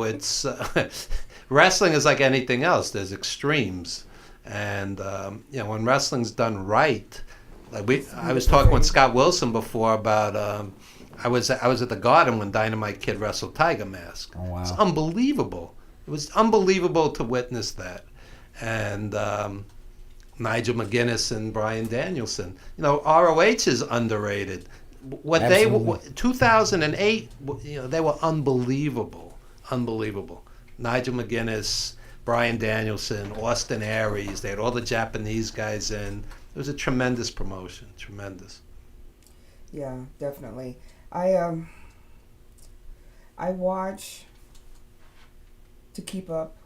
it's wrestling is like anything else. There's extremes. And, when wrestling's done right, I was talking with Scott Wilson before about, I was at the Garden when Dynamite Kid wrestled Tiger Mask. Oh, wow. It's unbelievable. It was unbelievable to witness that. And Nigel McGuinness and Bryan Danielson. ROH is underrated. Absolutely. 2008, they were unbelievable. Unbelievable. Nigel McGuinness, Bryan Danielson, Austin Aries. They had all the Japanese guys in. It was a tremendous promotion. Tremendous. Yeah, definitely. I watch to keep up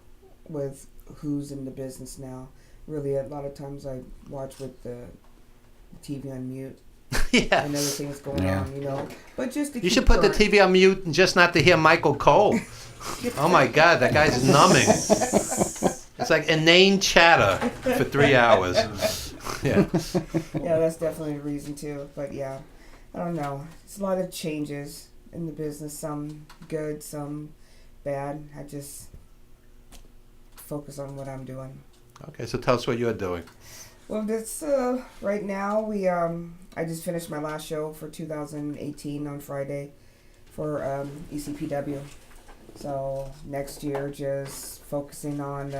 with who's in the business now. Really, a lot of times I watch with the TV on mute Yeah. and everything that's going on, But just to You keep should put the current. TV on mute and just not to hear Michael Cole. Oh my God, that guy's numbing. It's like inane chatter for 3 hours. Yeah. Yeah, that's definitely a reason too. But yeah, I don't know. It's a lot of changes in the business. Some good, some bad. I just focus on what I'm doing. Okay, so tell us what you're doing. Well, this right now I just finished my last show for 2018 on Friday for ECPW. So next year, just focusing on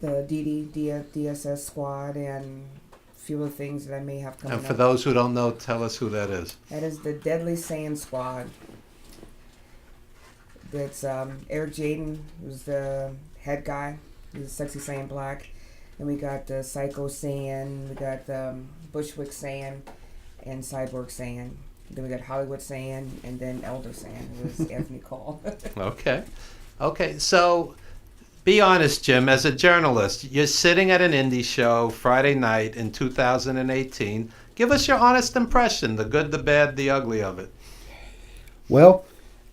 the DSS squad and a few of the things that I may have coming And for up. those who don't know, tell us who that is. That is the Deadly Saiyan squad. That's Eric Jaden, who's the head guy. He's a Sexy Saiyan Black. And we got the Psycho Saiyan, we got the Bushwick Saiyan, and Cyborg Saiyan. Then we got Hollywood Saiyan, and then Elder Saiyan, who is Anthony Cole. Okay, so be honest, Jim, as a journalist, you're sitting at an indie show Friday night in 2018. Give us your honest impression, the good, the bad, the ugly of it. Well,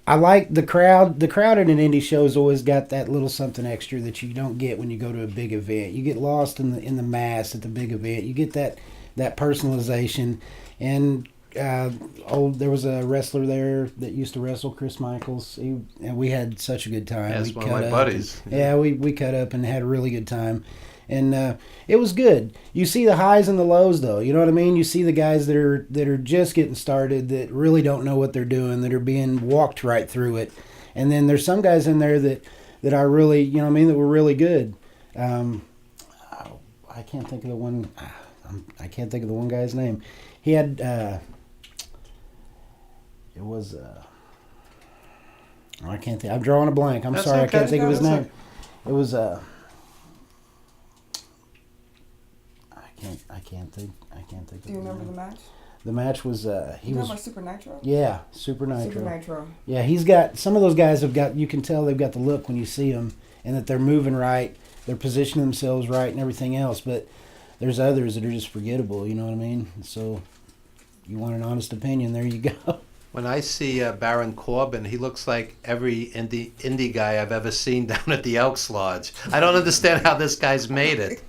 I like the crowd. The crowd at an indie show's always got that little something extra that you don't get when you go to a big event. You get lost in the mass at the big event. You get that personalization. And there was a wrestler there that used to wrestle, Chris Michaels. And we had such a good time. Yeah, we he's one of my buddies. We cut up and had a really good time. And it was good. You see the highs and the lows, though. You know what I mean? You see the guys that are just getting started, that really don't know what they're doing, that are being walked right through it. And then there's some guys in there that are really, that were really good. I can't think of the one. I can't think of the one guy's name. He had it was I can't think. I'm drawing a blank. I'm That's sorry, okay. I can't think of his That's name. It was I can't think. Do you remember the match? The match was he You talking was about Super Nitro? yeah, Super Nitro. Super Nitro. Yeah, he's got some of those guys have got. You can tell they've got the look when you see them, and that they're moving right, they're positioning themselves right, and everything else. But there's others that are just forgettable. You know what I mean? So, you want an honest opinion? There you go. When I see Baron Corbin, he looks like every indie guy I've ever seen down at the Elks Lodge. I don't understand how this guy's made it.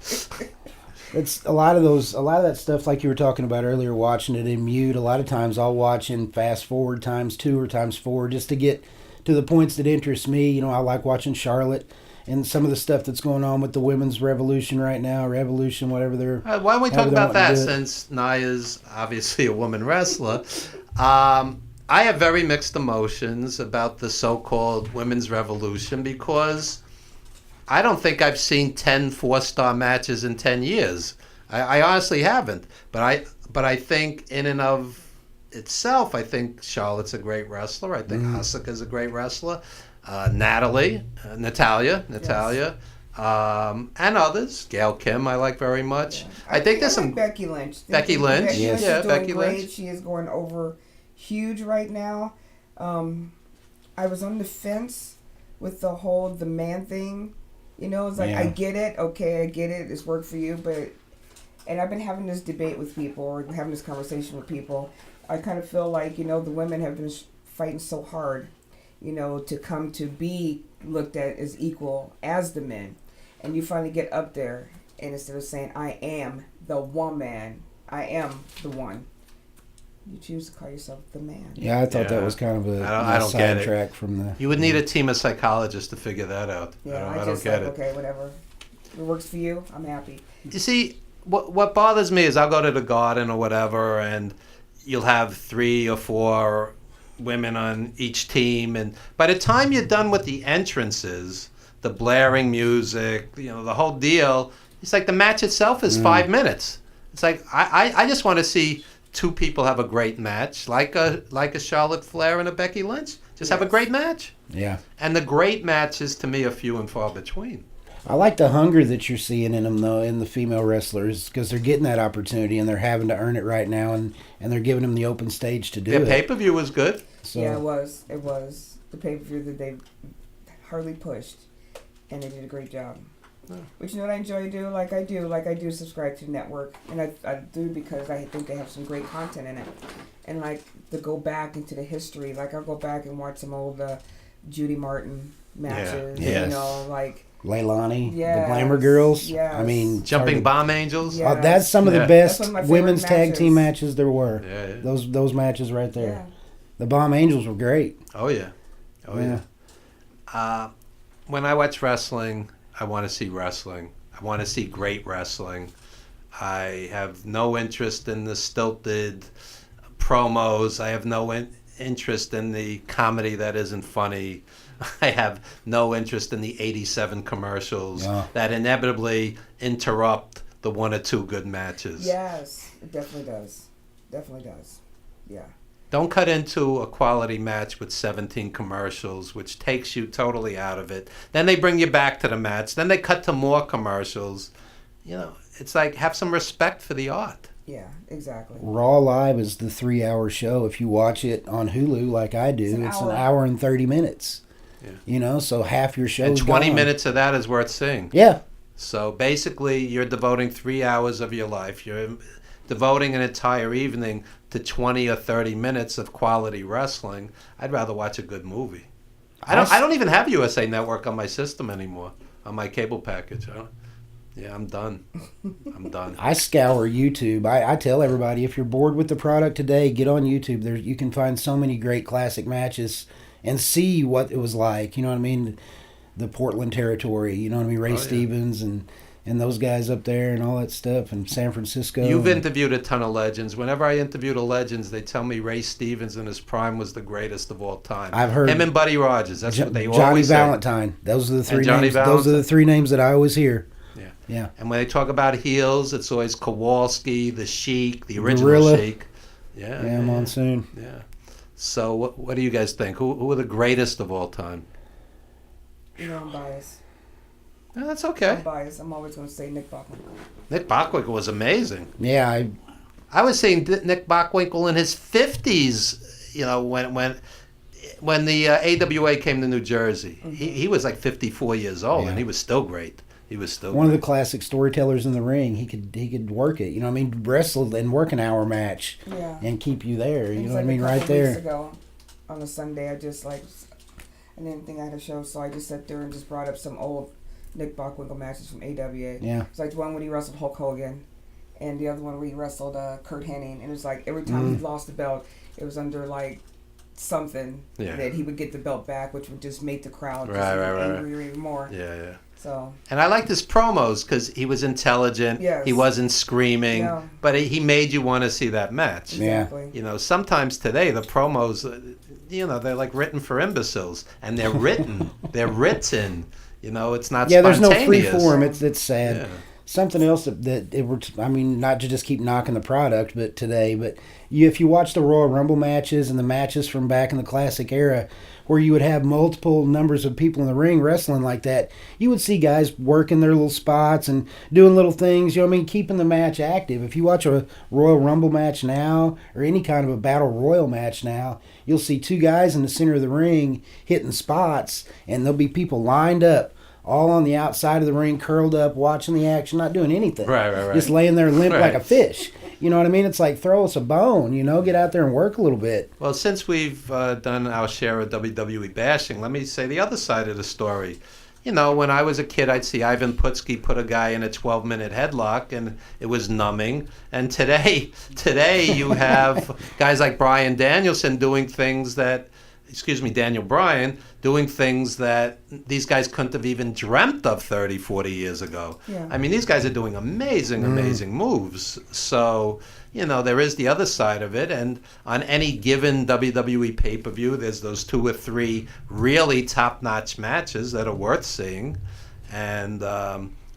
It's a lot of that stuff like you were talking about earlier, watching it in mute. A lot of times I'll watch in fast forward ×2 or ×4 just to get to the points that interest me. You know, I like watching Charlotte and some of the stuff that's going on with the women's revolution right now, revolution, whatever they're. Why don't we talk however they about want to that, do it. since Naya's obviously a woman wrestler. I have very mixed emotions about the so-called women's revolution because I don't think I've seen 10 4-star matches in 10 years. I honestly haven't. But I think in and of itself, I think Charlotte's a great wrestler. I think Asuka's a great wrestler. Natalia, and others. Gail Kim, I like very much. Yeah. I think there's like some Becky Lynch. Becky Lynch. Becky Lynch Yeah, is doing Becky great. Lynch. She is going over huge right now. I was on the fence with the man thing. You know, it's like, Yeah. I get it. Okay, I get it. It's worked for you. And I've been having this debate with people, or having this conversation with people. I kind of feel like, the women have been fighting so hard, to come to be looked at as equal as the men. And you finally get up there, and instead of saying, I am the woman, I am the one, you choose to call yourself the man. Yeah, I thought Yeah. that was kind of I a don't get it. sidetrack from the. You would need a team of psychologists to figure that out. Yeah, I I don't just get like, it. okay, whatever. If it works for you, I'm happy. You see, what bothers me is I'll go to the garden or whatever, and you'll have 3 or 4 women on each team, and by the time you're done with the entrances, the blaring music, the whole deal, it's like the match itself is 5 minutes. It's like I just want to see 2 people have a great match, like a Charlotte Flair and a Becky Lynch. Just have a great match. Yeah. And the great matches to me are few and far between. I like the hunger that you're seeing in them, though, in the female wrestlers, because they're getting that opportunity and they're having to earn it right now, and they're giving them the open stage to do Their it. pay-per-view was good. So, Yeah, it was. It was the pay-per-view that they hardly pushed, and they did a great job. But you know what I enjoy to do? Like I do subscribe to the network, and I do because I think they have some great content in it. And like to go back into the history, like I'll go back and watch some old Judy Martin matches. Yeah. You know, like Leilani, Yes, the Glamour Girls. yes. I mean, Jumping Bomb Angels. Yeah. that's some of Yeah. the best That's one of my favorite women's tag team matches there were. Yeah, yeah. Those matches right there. yeah. The Bomb Angels were great. Oh yeah. Oh yeah. When I watch wrestling, I want to see wrestling. I want to see great wrestling. I have no interest in the stilted promos. I have no interest in the comedy that isn't funny. I have no interest in the 87 commercials that inevitably interrupt the 1 or 2 good matches. Yes, it definitely does. Definitely does. Yeah. Don't cut into a quality match with 17 commercials, which takes you totally out of it. Then they bring you back to the match. Then they cut to more commercials. It's like, have some respect for the art. Yeah, exactly. Raw Live is the 3-hour show. If you watch it on Hulu like I do, it's an hour and 30 minutes. Yeah. So half your show And is 20 gone. minutes of that is worth seeing. Yeah. So basically, you're devoting 3 hours of your life. You're devoting an entire evening to 20 or 30 minutes of quality wrestling. I'd rather watch a good movie. I don't even have USA Network on my system anymore, on my cable package. I'm done. I'm done. I scour YouTube. I tell everybody, if you're bored with the product today, get on YouTube. You can find so many great classic matches and see what it was like. You know what I mean? The Portland territory. You know what I mean? Ray Stevens and those guys up there and all that stuff, and San Francisco. You've interviewed a ton of legends. Whenever I interview the legends, they tell me Ray Stevens in his prime was the greatest of all time. I've heard him and Buddy Rogers. That's what they Johnny always say. Valentine. Those are the 3 Johnny names. Those are the 3 names that I always hear. Yeah. Yeah. And when they talk about heels, it's always Kowalski, the Sheik, the original Gorilla. Sheik. Yeah. Yeah, Monsoon. Yeah. So what do you guys think? Who are the greatest of all time? You know, I'm biased. Yeah, that's I'm okay. biased. I'm always going to say Nick Bachman. Nick Bockwinkel was amazing. Yeah, I was seeing Nick Bockwinkel in his 50s, you know, when the AWA came to New Jersey. He was like 54 years old, Yeah. and he was still great. He was still one of the great. classic storytellers in the ring. He could work it. You know what I mean? Wrestle and work an hour match Yeah. and keep you there. You It was know what I like mean? a Right couple weeks there. ago, on a Sunday, I just I didn't think I had a show, so I just sat there and just brought up some old Nick Bockwinkel matches from AWA. Yeah. It's like the one when he wrestled Hulk Hogan, and the other one where he wrestled Kurt Hennig. And it was like every time he lost the belt, it was under like something that he would get the belt back, which would just make the crowd just angry even more. Yeah. So. And I liked his promos because he was intelligent. Yes. He wasn't screaming, No. but he made you want to see that match. Yeah. Exactly. You know, sometimes today the promos, you know, they're like written for imbeciles, and they're written. They're written. You know, it's not Yeah, there's no free spontaneous. form. It's sad. Yeah. Something else that it were. I mean, not to just keep knocking the product, but today, if you watch the Royal Rumble matches and the matches from back in the classic era, where you would have multiple numbers of people in the ring wrestling like that, you would see guys working their little spots and doing little things. You know what I mean? Keeping the match active. If you watch a Royal Rumble match now or any kind of a Battle Royal match now, you'll see two guys in the center of the ring hitting spots, and there'll be people lined up, all on the outside of the ring, curled up, watching the action, not doing anything. Right. Just laying there limp Right. like a fish. You know what I mean? It's like, throw us a bone, get out there and work a little bit. Well, since we've done our share of WWE bashing, let me say the other side of the story. You know, when I was a kid, I'd see Ivan Putski put a guy in a 12-minute headlock, and it was numbing. And today you have guys like Bryan Danielson doing things that, Daniel Bryan, doing things that these guys couldn't have even dreamt of 30, 40 years ago. Yeah. I mean, these guys are doing amazing moves. So, you know, there is the other side of it. And on any given WWE pay-per-view, there's those 2 or 3 really top-notch matches that are worth seeing. And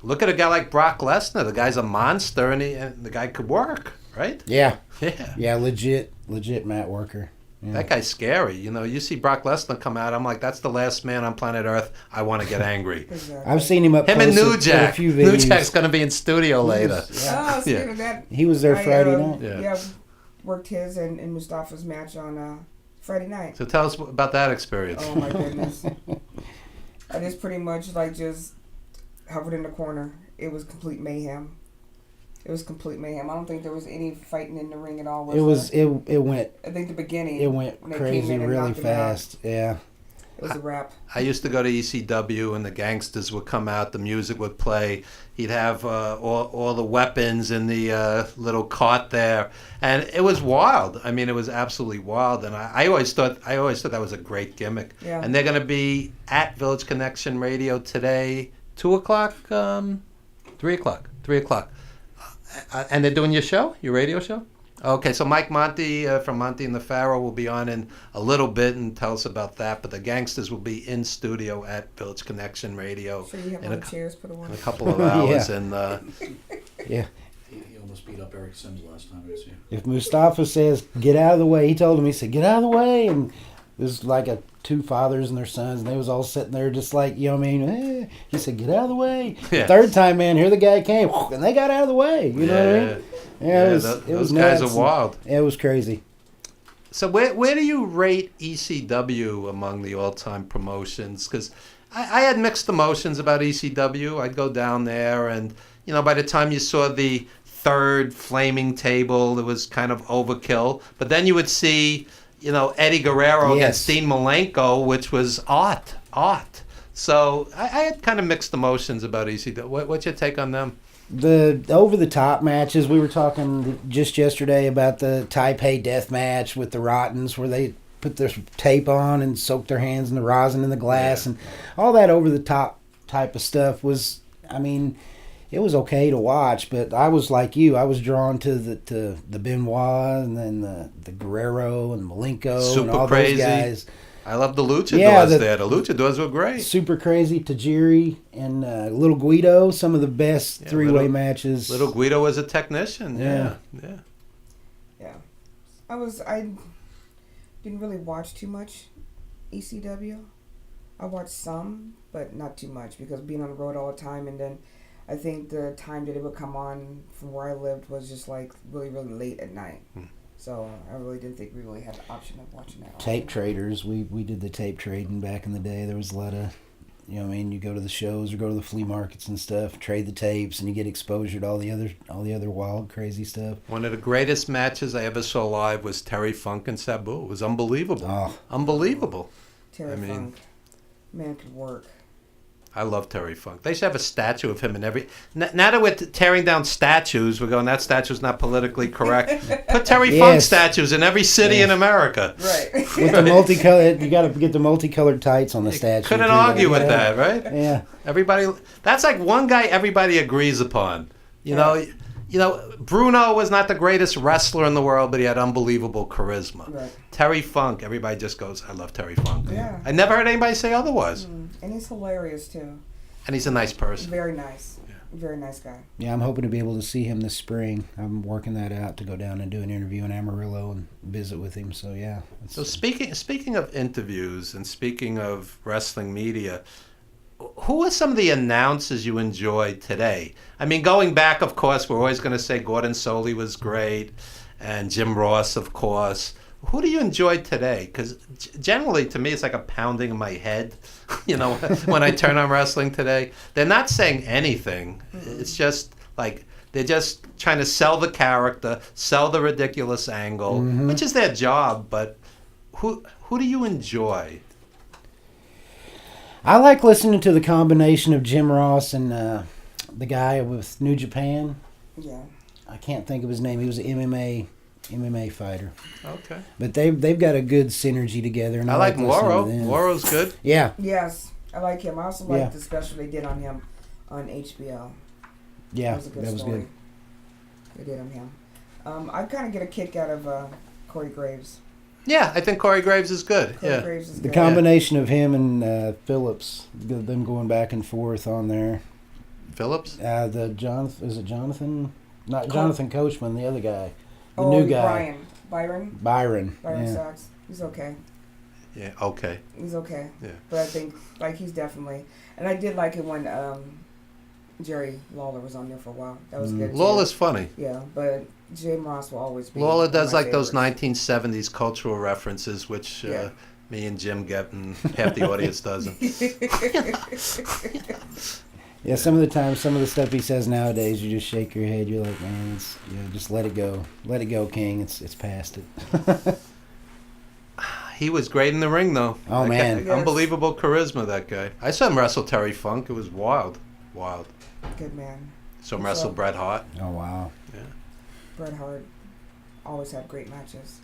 look at a guy like Brock Lesnar. The guy's a monster, and the guy could work, right? Yeah. Yeah. Yeah, legit mat worker. Yeah. That guy's scary. You know, you see Brock Lesnar come out, I'm like, that's the last man on planet Earth. I want to get angry. Exactly. I've seen him up Him close and New at a Jack. few New videos. Jack's going to be in studio later. Oh, speaking Yeah. of that, He was there Friday night. Yeah. Worked his and Mustafa's match on Friday night. So tell us about that experience. Oh my goodness! I just pretty much just hovered in the corner. It was complete mayhem. I don't think there was any fighting in the ring at all. It went I think the beginning. It went when they crazy came in and really knocked him out, fast. Yeah. It was a wrap. I used to go to ECW, and the gangsters would come out. The music would play. He'd have all the weapons in the little cart there, and it was wild. I mean, it was absolutely wild. And I always thought that was a great gimmick. Yeah. And they're going to be at Village Connection Radio today, 2:00, 3:00. And they're doing your radio show? Okay, so Mike Monty from Monty and the Pharaoh will be on in a little bit and tell us about that. But the gangsters will be in studio at Village Connection Radio So you have in all a the chairs put away. in a couple of hours. Yeah. And Yeah. He almost beat up Eric Sims last time I was here. If Mustafa says, get out of the way, he told him, he said, get out of the way. And there's like two fathers and their sons, and they was all sitting there just like, you know what I mean? He said, get out of the way. Yeah. Third time, man, here the guy came, and they got out of the way. You know what I mean? Yeah, it was, those guys nuts. are wild. It was crazy. So where do you rate ECW among the all-time promotions? Because I had mixed emotions about ECW. I'd go down there, and you know, by the time you saw the third flaming table, it was kind of overkill. But then you would see, you know, Eddie Guerrero against Dean Malenko, which was art. So I had kind of mixed emotions about ECW. What's your take on them? The over-the-top matches, we were talking just yesterday about the Taipei death match with the Rottens, where they put their tape on and soak their hands in the rosin in the glass, and all that over-the-top type of stuff was, I mean, it was okay to watch, but I was like you. I was drawn to the Benoit and then the Guerrero and Malenko Super and all Crazy. those guys. I love the luchadors Yeah, there. The luchadors were great. Super Crazy, Tajiri, and Little Guido. Some of the best Yeah, three-way matches. Little Guido was a technician. Yeah. Yeah. I didn't really watch too much ECW. I watched some, but not too much because being on the road all the time, and then I think the time that it would come on from where I lived was just like really, really late at night. So I really didn't think we really had the option of watching that. Tape traders. We did the tape trading back in the day. There was a lot of, you go to the shows or go to the flea markets and stuff, trade the tapes, and you get exposure to all the other wild, crazy stuff. One of the greatest matches I ever saw live was Terry Funk and Sabu. It was unbelievable. Oh. Unbelievable. Terry Funk, man could work. I love Terry Funk. They should have a statue of him in every... Now that we're tearing down statues, we're going, that statue's not politically correct. Put Terry Funk statues in every city in America. Right. With the multicolored, you got to get the multicolored tights on the statue. Couldn't argue with that, right? Yeah. Everybody... That's like one guy everybody agrees upon. You know, Bruno was not the greatest wrestler in the world, but he had unbelievable charisma. Right. Terry Funk, everybody just goes, I love Terry Funk. Yeah. I never heard anybody say otherwise. And he's hilarious too. And he's a nice person. Very nice. Very nice guy. Yeah, I'm hoping to be able to see him this spring. I'm working that out to go down and do an interview in Amarillo and visit with him. So yeah. So speaking of interviews and speaking of wrestling media, who are some of the announcers you enjoyed today? I mean, going back, of course, we're always going to say Gordon Soley was great, and Jim Ross, of course. Who do you enjoy today? Because generally, to me, it's like a pounding in my head, when I turn on wrestling today. They're not saying anything. It's just like they're just trying to sell the character, sell the ridiculous angle, which is their job. But who do you enjoy? I like listening to the combination of Jim Ross and the guy with New Japan. Yeah. I can't think of his name. He was an MMA fighter. Okay. But they've got a good synergy together. And I like listening to Moro. them. Moro's good. Yeah. Yes, I like him. I also like the special they did on him on HBO. Yeah, That was a good story. They did on him. I kind of get a kick out of Corey Graves. Yeah, I think Corey Graves is good. Corey Graves is The good. combination of him and Phillips, them going back and forth on there. Phillips? Is it Jonathan? Not Jonathan Coachman, the other guy. The Oh, new guy. Byron Byron. Yeah. Sachs. He's okay. Yeah, okay. He's okay. Yeah. But I think he's definitely, and I did like it when Jerry Lawler was on there for a while. That was good. Lawler's funny. Yeah, but Jim Ross will always be. Lawler one of does my like those favorites. 1970s cultural references, which me and Jim get, and half the audience doesn't. Yeah, some of the time, some of the stuff he says nowadays, you just shake your head. You're like, man, just let it go. Let it go, King. It's past it. He was great in the ring, though. Oh, man. Yes. Unbelievable charisma, that guy. I saw him wrestle Terry Funk. It was wild. Good man. Saw him wrestle Bret Hart. Oh, wow. Yeah. Bret Hart always had great matches.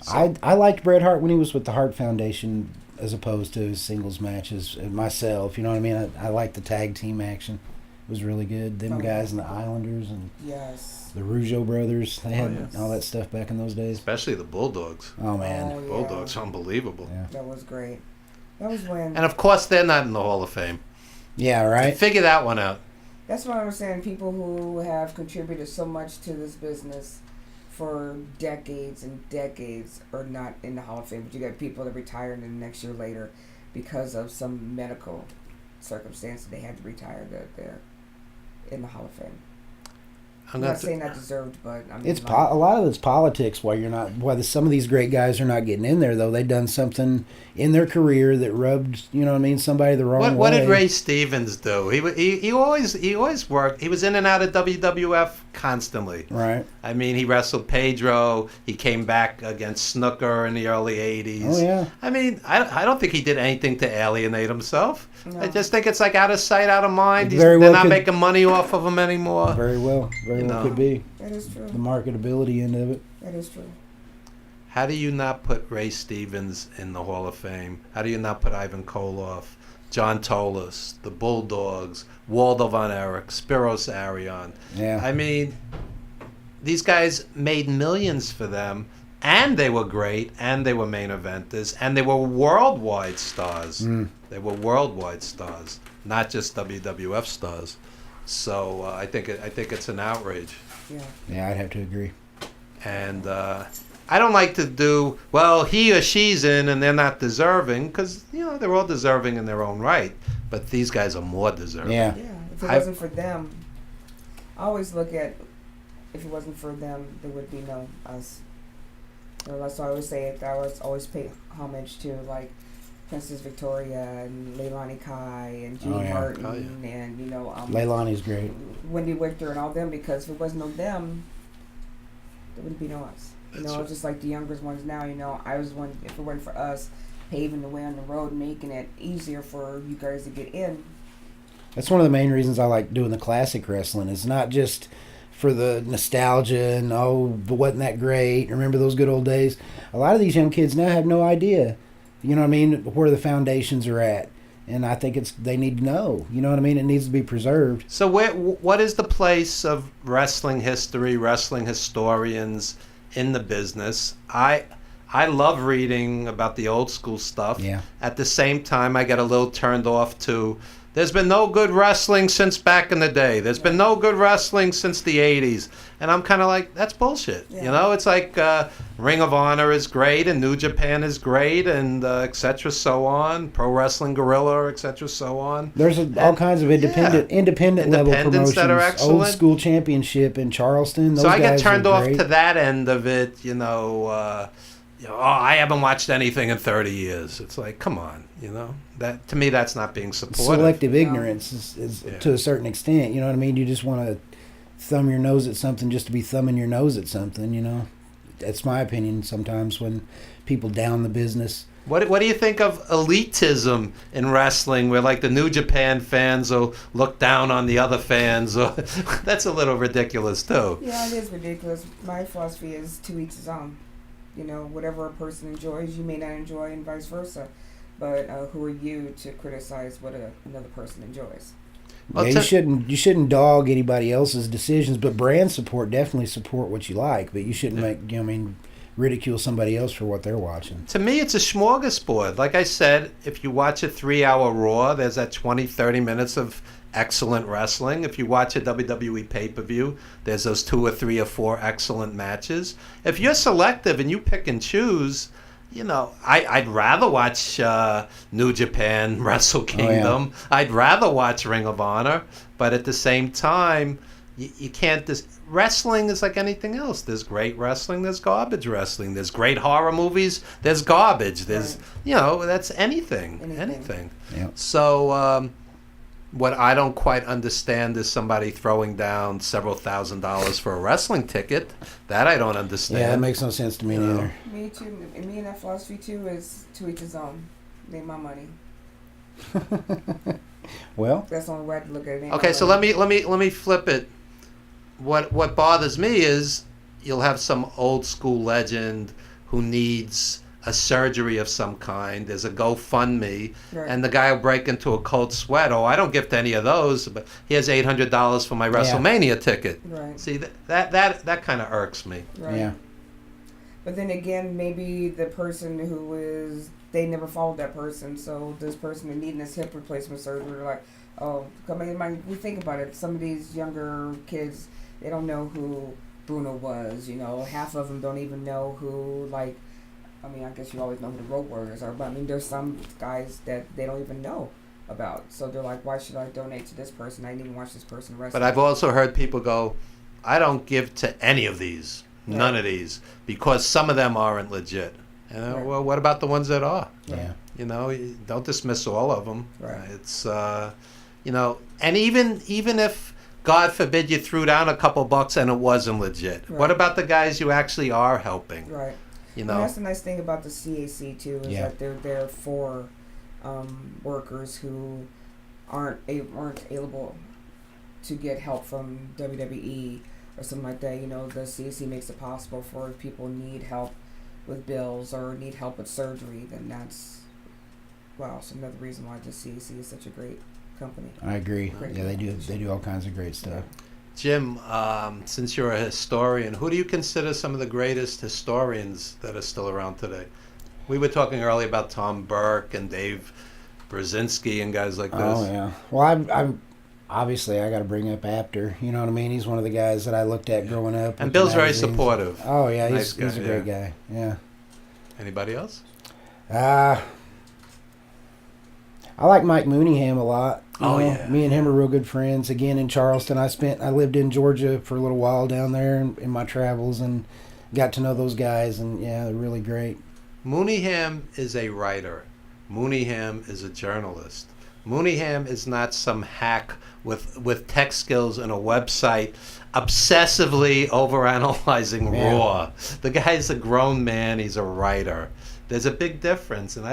I liked Bret Hart when he was with the Hart Foundation as opposed to his singles matches myself. You know what I mean? I liked the tag team action. It was really good. Them guys and the Islanders and the Rougeau brothers. They had all that stuff back in those days. Especially the Bulldogs. Oh, man. Oh, yeah. Bulldogs, unbelievable. Yeah. That was great. That was when. And, of course, they're not in the Hall of Fame. Yeah, right? Figure that one out. That's what I was saying. People who have contributed so much to this business for decades and decades are not in the Hall of Fame. But you got people that retired and the next year later because of some medical circumstance they had to retire that they're in the Hall of Fame. I'm not saying not deserved, but I mean, a lot of it's politics. Why some of these great guys are not getting in there though. They've done something in their career that rubbed, somebody the wrong way. What did Ray Stevens do? He always worked. He was in and out of WWF constantly. Right. I mean, he wrestled Pedro. He came back against Snooker in the early '80s. Oh yeah. I mean, I don't think he did anything to alienate himself. No. I just think it's like out of sight, out of mind. They're not making money off of him anymore. Very well could be. That is true. The marketability end of it. That is true. How do you not put Ray Stevens in the Hall of Fame? How do you not put Ivan Koloff, John Tolos, the Bulldogs, Waldo Von Erich, Spiros Arion? Yeah. I mean, these guys made millions for them, and they were great, and they were main eventers, and they were worldwide stars. They were worldwide stars, not just WWF stars. So I think it's an outrage. Yeah, I'd have to agree. And I don't like to do, well, he or she's in and they're not deserving, because, they're all deserving in their own right. But these guys are more deserving. Yeah. Yeah, if it wasn't for them, I always look at, if it wasn't for them, there would be no us. That's why I always say it. I always pay homage to, like, Princess Victoria and Leilani Kai and Judy Martin and, Leilani's great. Wendy Victor and all them, because if it wasn't no them, there wouldn't be no us. Just like the younger ones now, I was one, if it weren't for us paving the way on the road, making it easier for you guys to get in. That's one of the main reasons I like doing the classic wrestling. It's not just for the nostalgia and, but wasn't that great? Remember those good old days? A lot of these young kids now have no idea, where the foundations are at. And I think they need to know, It needs to be preserved. So what is the place of wrestling history, wrestling historians in the business? I love reading about the old school stuff. Yeah. At the same time, I get a little turned off to, there's been no good wrestling since back in the day. There's been no good wrestling since the 80s. And I'm kind of like, that's bullshit. Yeah. It's like Ring of Honor is great and New Japan is great and et cetera, so on. Pro Wrestling Guerrilla, et cetera, so on. There's all kinds of independent level promotions. That are excellent. Old School Championship in Charleston. Those So I get guys turned are off great. to that end of it, I haven't watched anything in 30 years. It's like, come on, That, to me, that's not being supported. Selective ignorance is to a certain extent. You know what I mean? You just want to thumb your nose at something just to be thumbing your nose at something. That's my opinion. Sometimes when people down the business. What do you think of elitism in wrestling, where like the New Japan fans will look down on the other fans? That's a little ridiculous too. Yeah, it is ridiculous. My philosophy is to each his own. Whatever a person enjoys, you may not enjoy, and vice versa. But who are you to criticize what another person enjoys? Well, you shouldn't dog anybody else's decisions, but brand support, definitely support what you like. But you shouldn't ridicule somebody else for what they're watching. To me, it's a smorgasbord. Like I said, if you watch a 3-hour Raw, there's that 20, 30 minutes of excellent wrestling. If you watch a WWE pay-per-view, there's those 2 or 3 or 4 excellent matches. If you're selective and you pick and choose, I'd rather watch New Japan, Wrestle Kingdom. Oh, I'd rather watch Ring of Honor. But at the same time, you can't... Wrestling is like anything else. There's great wrestling, there's garbage wrestling. There's great horror movies, there's garbage. There's, that's anything. Yeah. So... what I don't quite understand is somebody throwing down several $1,000s for a wrestling ticket. That I don't understand. Yeah, that makes no sense to me neither. Me too. And me and that philosophy too is to each his own. Make my money. Well, that's the only way to look at it. Okay, so let me flip it. What bothers me is you'll have some old school legend who needs a surgery of some kind. There's a GoFundMe, right. And the guy will break into a cold sweat. Oh, I don't gift any of those, but here's $800 for my WrestleMania ticket. Right. See, that kind of irks me. Right. Yeah. But then again, maybe the person they never followed that person, so this person is needing this hip replacement surgery, like, we think about it. Some of these younger kids, they don't know who Bruno was. Half of them don't even know who, like. I guess you always know who the Road Warriors are, but there's some guys that they don't even know about. So they're like, why should I donate to this person? I didn't even watch this person wrestle. But I've also heard people go, I don't give to any of these, none of these, because some of them aren't legit. Well, what about the ones that are? Yeah. Don't dismiss all of them. Right. It's, and even if, God forbid, you threw down a couple bucks and it wasn't legit. Right. What about the guys you actually are helping? Right. And that's the nice thing about the CAC too, is that they're there for workers who aren't able to get help from WWE or something like that. The CAC makes it possible for if people need help with bills or need help with surgery, then that's another reason why the CAC is such a great company. I agree. Great they do all kinds of great stuff. Jim, since you're a historian, who do you consider some of the greatest historians that are still around today? We were talking earlier about Tom Burke and Dave Brzezinski and guys like this. Oh yeah. Well, I'm obviously I got to bring up Apter. You know what I mean? He's one of the guys that I looked at growing up. And with Bill's the very magazines. supportive. Oh yeah, Nice he's a guy, great guy. Yeah. Anybody else? I like Mike Mooneyham a lot. You Oh, know, yeah. Me and him are real good friends. Again, in Charleston, I lived in Georgia for a little while down there in my travels and got to know those guys. And yeah, they're really great. Mooneyham is a writer. Mooneyham is a journalist. Mooneyham is not some hack with tech skills and a website obsessively overanalyzing Yeah. raw. The guy's a grown man. He's a writer. There's a big difference, and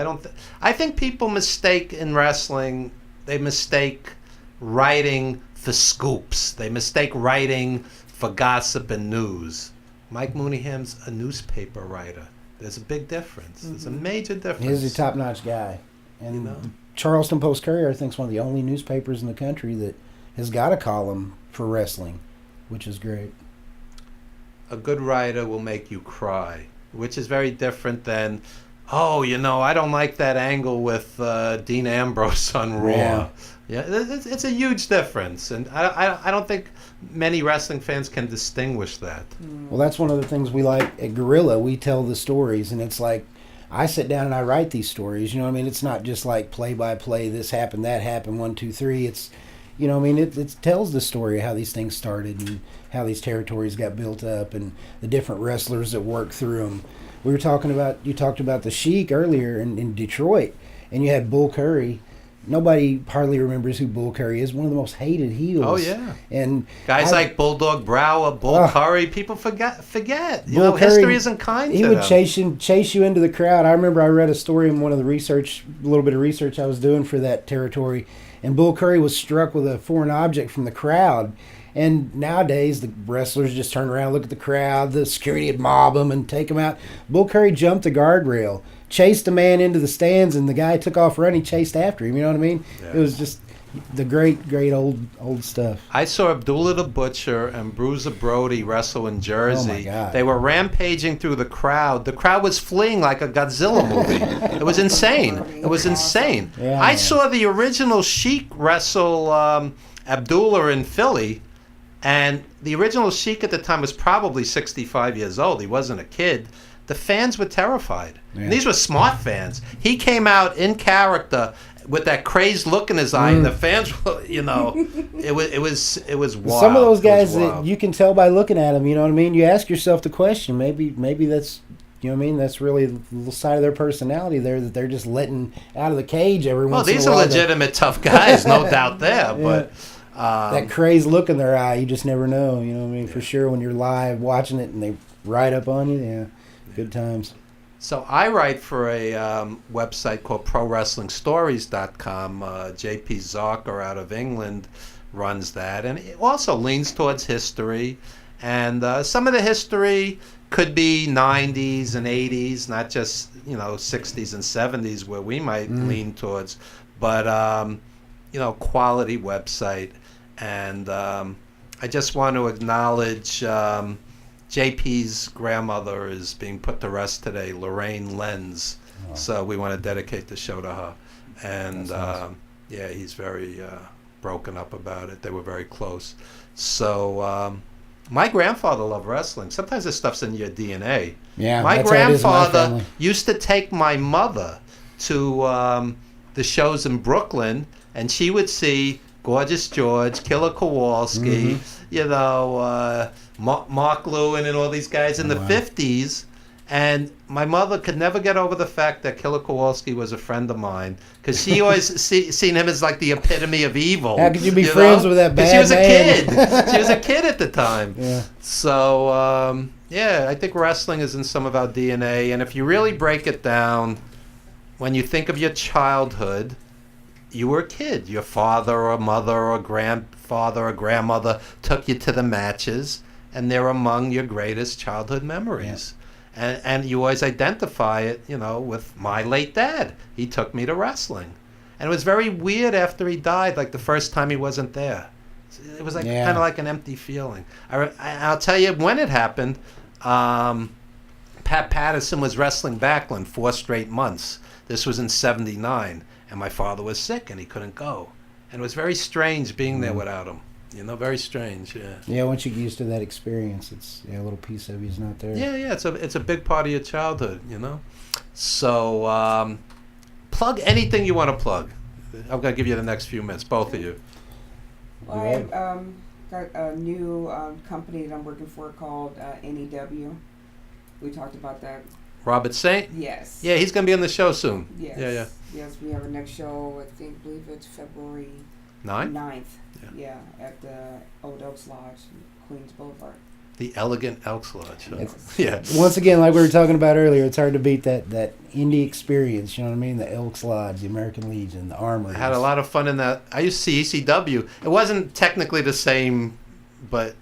I think people mistake in wrestling. They mistake writing for scoops. They mistake writing for gossip and news. Mike Mooneyham's a newspaper writer. There's a big difference. There's a major difference. He's a top-notch guy. And You know? the Charleston Post-Courier, I think, is one of the only newspapers in the country that has got a column for wrestling, which is great. A good writer will make you cry, which is very different than, oh, I don't like that angle with Dean Ambrose on Raw. Yeah. Yeah, it's a huge difference, and I don't think many wrestling fans can distinguish that. Well, that's one of the things we like at Gorilla. We tell the stories, and it's like I sit down and I write these stories. You know what I mean? It's not just like play by play. This happened, that happened, 1, 2, 3. It's, you know what I mean? It tells the story of how these things started and how these territories got built up and the different wrestlers that worked through them. You talked about the Sheik earlier in Detroit, and you had Bull Curry. Nobody hardly remembers who Bull Curry is. One of the most hated heels. Oh, yeah. And Guys like Bulldog Brower, Bull Curry, people forget. Bull Curry, History isn't kind he to would them. chase you into the crowd. I remember I read a story in one of the a little bit of research I was doing for that territory, and Bull Curry was struck with a foreign object from the crowd. And nowadays, the wrestlers just turn around, look at the crowd, the security would mob them and take them out. Bull Curry jumped the guardrail, chased a man into the stands, and the guy took off running, chased after him. You know what I mean? Yeah. It was just the great old stuff. I saw Abdullah the Butcher and Bruiser Brody wrestle in Jersey. Oh, my God. They were rampaging through the crowd. The crowd was fleeing like a Godzilla movie. It was insane. It was insane. Yeah, I man. saw the original Sheik wrestle Abdullah in Philly, and the original Sheik at the time was probably 65 years old. He wasn't a kid. The fans were terrified. Yeah. And these were smart fans. He came out in character with that crazed look in his eye, and the fans were, it was wild. Some of those It was guys that wild. you can tell by looking at them, you know what I mean? You ask yourself the question, maybe that's, you know what I mean? That's really the little side of their personality there that they're just letting out of the cage every Well, once in a these while. are legitimate tough guys, no doubt there. But That crazed look in their eye, you just never know, you know what I mean? For sure, when you're live watching it and they ride up on you, yeah, good times. so I write for a website called ProWrestlingStories.com. JP Zarker out of England runs that, and it also leans towards history. And some of the history could be 90s and 80s, not just 60s and 70s where we might lean towards, but quality website. And I just want to acknowledge JP's grandmother is being put to rest today, Lorraine Lenz. So we want to dedicate the show to her. And yeah, he's very broken up about it. They were very close. So my grandfather loved wrestling. Sometimes this stuff's in your DNA. Yeah, My that's how it is in my grandfather family. used to take my mother to the shows in Brooklyn, and she would see Gorgeous George, Killer Kowalski, Mark Lewin, and all these guys in the 50s. And my mother could never get over the fact that Killer Kowalski was a friend of mine, because she always seen him as like the epitome of evil. How could you be friends with that 'Cause bad she was man? a kid. She was a kid at the time. Yeah. So, yeah, I think wrestling is in some of our DNA. And if you really break it down, when you think of your childhood, you were a kid. Your father or mother or grandfather or grandmother took you to the matches, and they're among your greatest childhood memories. And you always identify it, with my late dad. He took me to wrestling. And it was very weird after he died, like the first time he wasn't there. It was like Yeah. kind of like an empty feeling. I'll tell you when it happened. Pat Patterson was wrestling Backlund 4 straight months. This was in '79, and my father was sick and he couldn't go. And it was very strange being there without him. You know, very strange. Yeah. Yeah, once you get used to that experience, it's a little piece of you's not there. Yeah. It's a big part of your childhood. You know. So plug anything you want to plug. I'm gonna give you the next few minutes, both of you. Well, I got a new company that I'm working for called NEW. We talked about that. Robert Saint. Yes. Yeah, he's gonna be on the show soon. Yes. Yeah. Yes, we have our next show. Believe it's February 9th. 9th. Yeah. At the Old Oaks Lodge, Queens Boulevard. The Elegant Elks Lodge. Huh? Yes. Yeah. Once again, like we were talking about earlier, it's hard to beat that indie experience. You know what I mean? The Elks Lodge, the American Legion, the Armory. I had a lot of fun in that. I used to see ECW. It wasn't technically the same, but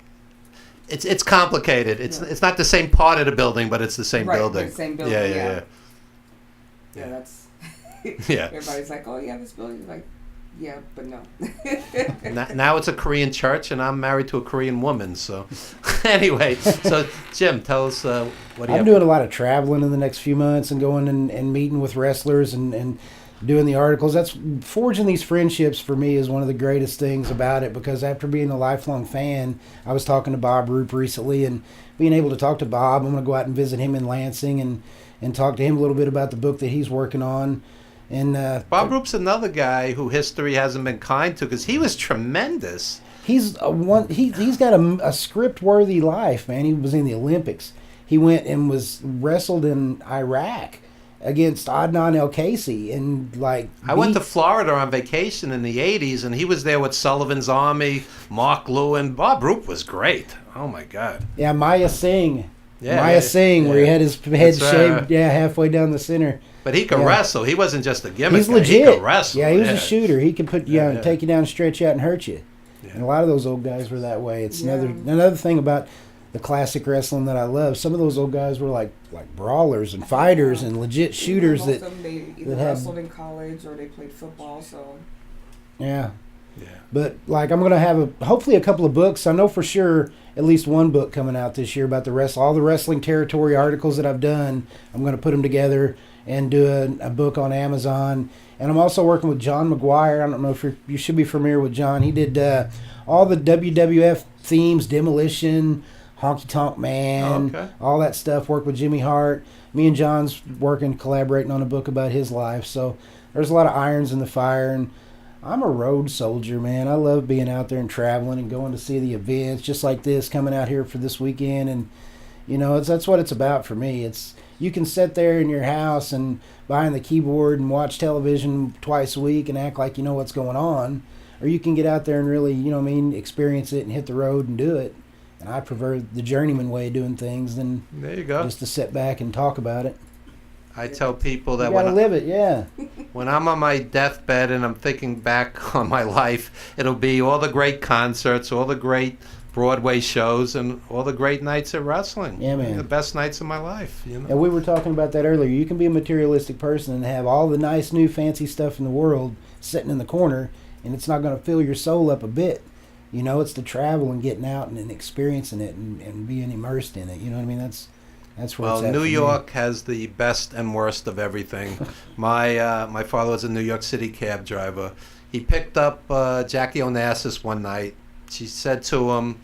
it's complicated. It's not the same part of the building, but it's the same building. Right, the same building. Yeah. Yeah, that's. Yeah. Everybody's like, "Oh, yeah, this building." Like, yeah, but no. Now it's a Korean church, and I'm married to a Korean woman. So, anyway, so Jim, tell us what do you I'm have? doing a lot of traveling in the next few months and going and meeting with wrestlers and doing the articles. That's forging these friendships for me is one of the greatest things about it, because after being a lifelong fan, I was talking to Bob Roop recently, and being able to talk to Bob, I'm going to go out and visit him in Lansing and talk to him a little bit about the book that he's working on. And Bob Roop's another guy who history hasn't been kind to, because he was tremendous. he's he's got a script worthy life, man. He was in the Olympics. He went and was wrestled in Iraq against Adnan El Casey, and I went to Florida on vacation in the '80s, and he was there with Sullivan's Army, Mark Lewin. Bob Roop was great. Oh my God. Yeah, Maya Singh. Yeah, Maya Singh, where he had his head That's right. shaved, halfway down the center. But he could Yeah. wrestle. He wasn't just a gimmick. He's guy. legit. He could wrestle. Yeah, he was a shooter. He could put Yeah. take you down, stretch you out, and hurt you. Yeah. And a lot of those old guys were that way. It's Yeah. another thing about the classic wrestling that I love. Some of those old guys were like brawlers and fighters and legit shooters Most that of them, they either that had- wrestled in college or they played football. So yeah. Yeah. But I'm gonna have hopefully a couple of books. I know for sure at least one book coming out this year about all the wrestling territory articles that I've done. I'm gonna put them together and do a book on Amazon. And I'm also working with John McGuire. I don't know if you should be familiar with John. He did all the WWF themes, Demolition, Honky Tonk Man, Okay. all that stuff. Worked with Jimmy Hart. Me and John's collaborating on a book about his life. So there's a lot of irons in the fire, and I'm a road soldier, man. I love being out there and traveling and going to see the events, just like this, coming out here for this weekend. And, that's what it's about for me. You can sit there in your house and behind the keyboard and watch television twice a week and act like you know what's going on. Or you can get out there and really, experience it and hit the road and do it. And I prefer the journeyman way of doing things than There you go. just to sit back and talk about it. I tell people that You gotta live it, yeah. when I'm on my deathbed and I'm thinking back on my life, it'll be all the great concerts, all the great Broadway shows, and all the great nights at wrestling. Yeah, man. The best nights of my life. And we were talking about that earlier. You can be a materialistic person and have all the nice, new, fancy stuff in the world sitting in the corner, and it's not going to fill your soul up a bit. It's the travel and getting out and experiencing it and being immersed in it. You know what I mean? That's where Well, it's at New for me. York has the best and worst of everything. My father was a New York City cab driver. He picked up Jackie Onassis one night. She said to him,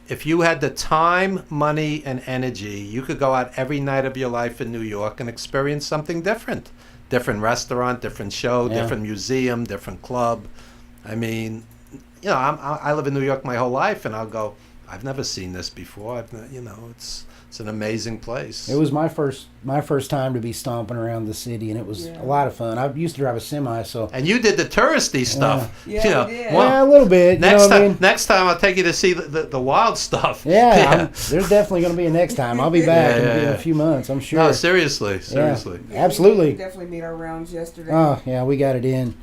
if you had the time, money, and energy, you could go out every night of your life in New York and experience something different. Different restaurant, different show, Yeah. different museum, different club. I mean, I live in New York my whole life, and I'll go, I've never seen this before. It's an amazing place. It was my first time to be stomping around the city, and it was Yeah. a lot of fun. I used to drive a semi, so And you did the touristy stuff. Yeah, we did. well, yeah, a little bit. next you know what time, I mean? next time I'll take you to see the wild stuff. Yeah, there's definitely going to be a next time. I'll be back in a few months, I'm sure. No, seriously. Yeah, absolutely. We definitely made our rounds yesterday. Oh, yeah, we got it in.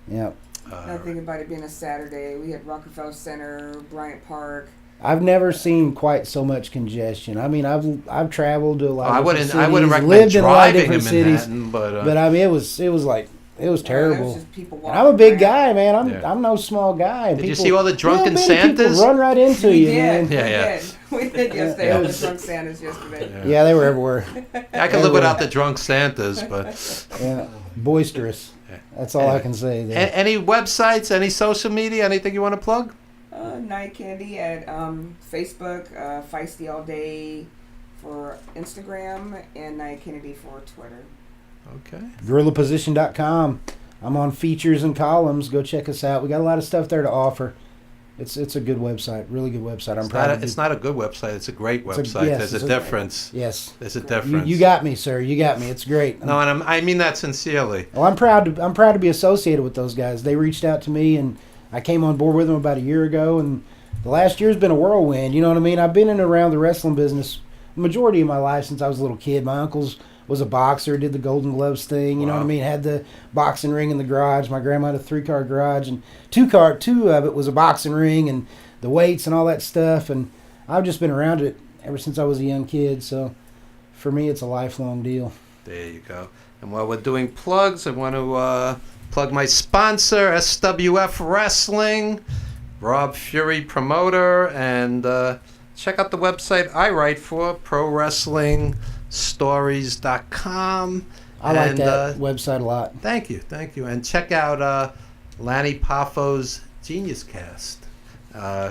Yeah. Not thinking about it being a Saturday. We had Rockefeller Center, Bryant Park. I've never seen quite so much congestion. I mean, I've traveled to a lot of I different wouldn't. cities, I wouldn't recommend lived in a lot of driving in different cities, Manhattan, but but I mean, it was like It was There was terrible. just people And walking I'm a big around. guy, man. Yeah. I'm no small guy. And Did you people- see all the drunken little bitty people Santas? run right into We you, did. man. We Yeah, yeah. did. We did yesterday. Yeah. All the drunk Santas yesterday. Yeah, they were everywhere. I could live without the drunk Santas, but Yeah, boisterous. That's all I can say. There. any websites, any social media, anything you want to plug? Night Candy at Facebook, Feisty All Day for Instagram, and Night Kennedy for Twitter. Okay. GorillaPosition.com. I'm on features and columns. Go check us out. We got a lot of stuff there to offer. It's a good website, really good website. I'm proud of it. It's not a good website. It's a great It's a- website. yes, There's it's a a- difference. Yes. There's a You, difference. you got me, sir. You got me. It's great. No, and I mean that sincerely. Well, I'm proud to be associated with those guys. They reached out to me, and I came on board with them about a year ago. And the last year's been a whirlwind. You know what I mean? I've been in and around the wrestling business the majority of my life since I was a little kid. My uncle's was a boxer, did the Golden Gloves thing. You know what I Wow. mean? Had the boxing ring in the garage. My grandma had a 3-car garage, and two of it was a boxing ring and the weights and all that stuff. And I've just been around it ever since I was a young kid. So for me, it's a lifelong deal. There you go. And while we're doing plugs, I want to plug my sponsor, SWF Wrestling, Rob Fury Promoter, and check out the website I write for, ProWrestlingStories.com. I like And, that website a lot. Thank you. And check out Lanny Paffo's Genius Cast.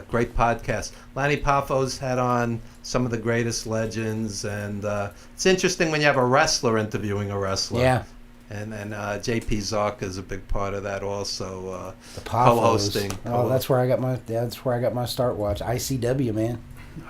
Great podcast. Lanny Paffo's had on some of the greatest legends, and it's interesting when you have a wrestler interviewing a wrestler. Yeah. And JP Zark is a big part of that also. The Paphos. Co-hosting. Oh, that's where I got my start watch. ICW, man.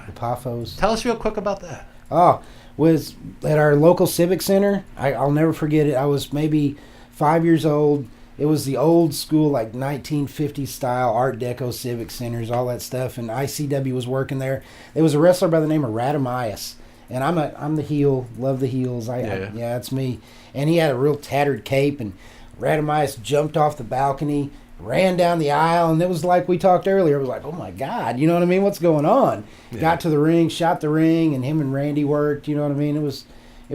The Paphos. Tell us real quick about that. Oh, was at our local civic center. I'll never forget it. I was maybe 5 years old. It was the old school, like 1950s style Art Deco civic centers, all that stuff. And ICW was working there. There was a wrestler by the name of Radamias, and I'm the heel. Love the heels. Yeah, that's me. And he had a real tattered cape, and Radamias jumped off the balcony, ran down the aisle, and it was like we talked earlier. It was like, oh my God, you know what I mean? What's going on? Yeah. Got to the ring, shot the ring, and him and Randy worked. You know what I mean? It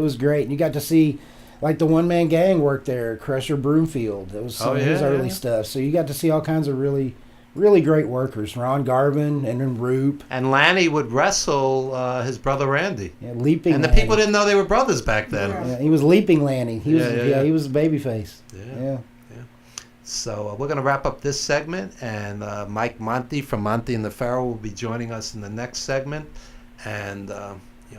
was great. And you got to see, like, the one man gang work there, Crusher Broomfield. That was some of his early stuff. So you got to see all kinds of really, really great workers. Ron Garvin and then Roop. And Lanny would wrestle his brother Randy. Yeah, leaping. And the Lanny. people didn't know they were brothers back then. Yeah, he was leaping Lanny. He was Yeah. he was a baby face. Yeah. So we're going to wrap up this segment, and Mike Monty from Monty and the Pharaoh will be joining us in the next segment. And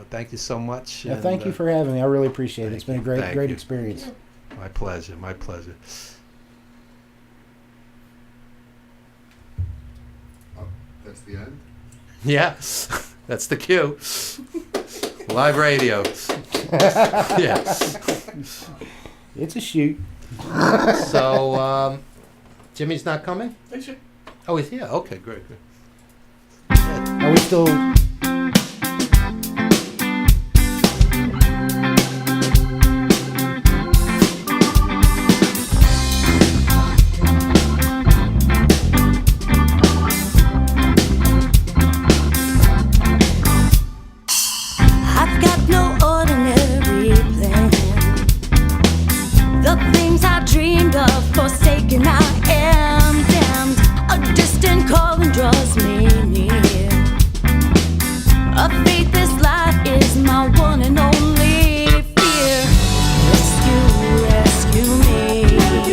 thank you so much. Yeah, and, thank you for having me. I really appreciate it. It's been a Thank great you. experience. My pleasure. That's the end. Yeah, that's the cue. Live radio. Yeah. It's a shoot. So, Jimmy's not coming? Thanks, you. Oh, he's here. Okay, great. Are we still? I've got no ordinary plan. The things I dreamed of, forsaken I am damned. A distant calling draws me near. A faithless life is my one and only fear. Rescue me.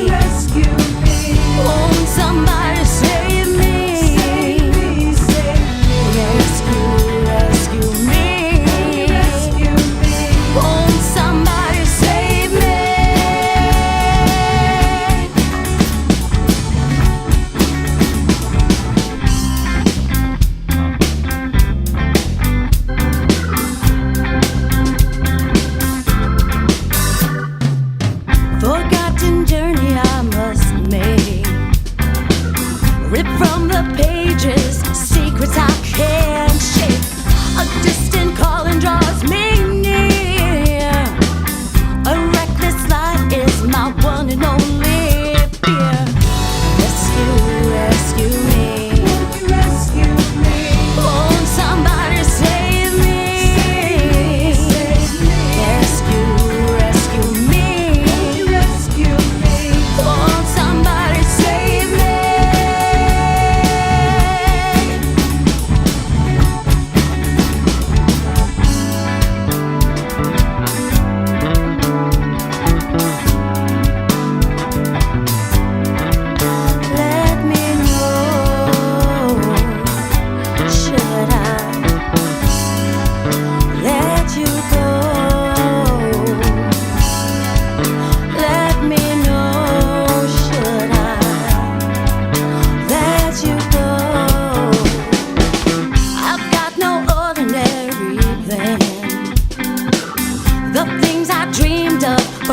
Rescue me. Won't somebody save me? Rescue me. Won't somebody save me?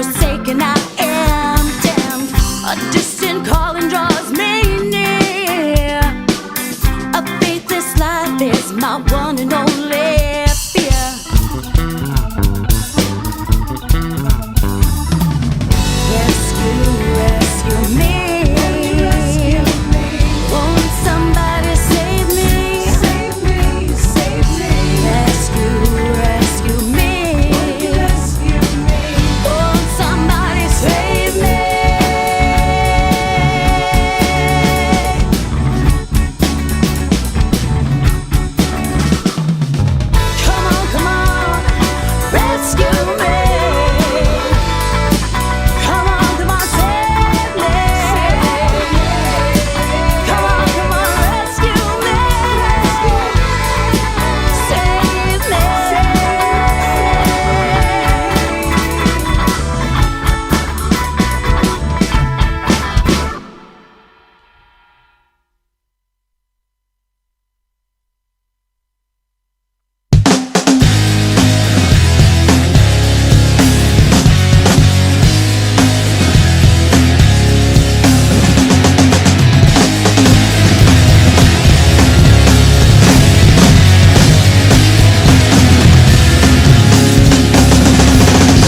forsaken I am damned. A distant calling draws me near. A faithless life is my one and only fear. Rescue me. Won't somebody save me? Save me, save me. Rescue me. Won't somebody save me? Come on, rescue me. Come on, save me. Come on, rescue me. Save me.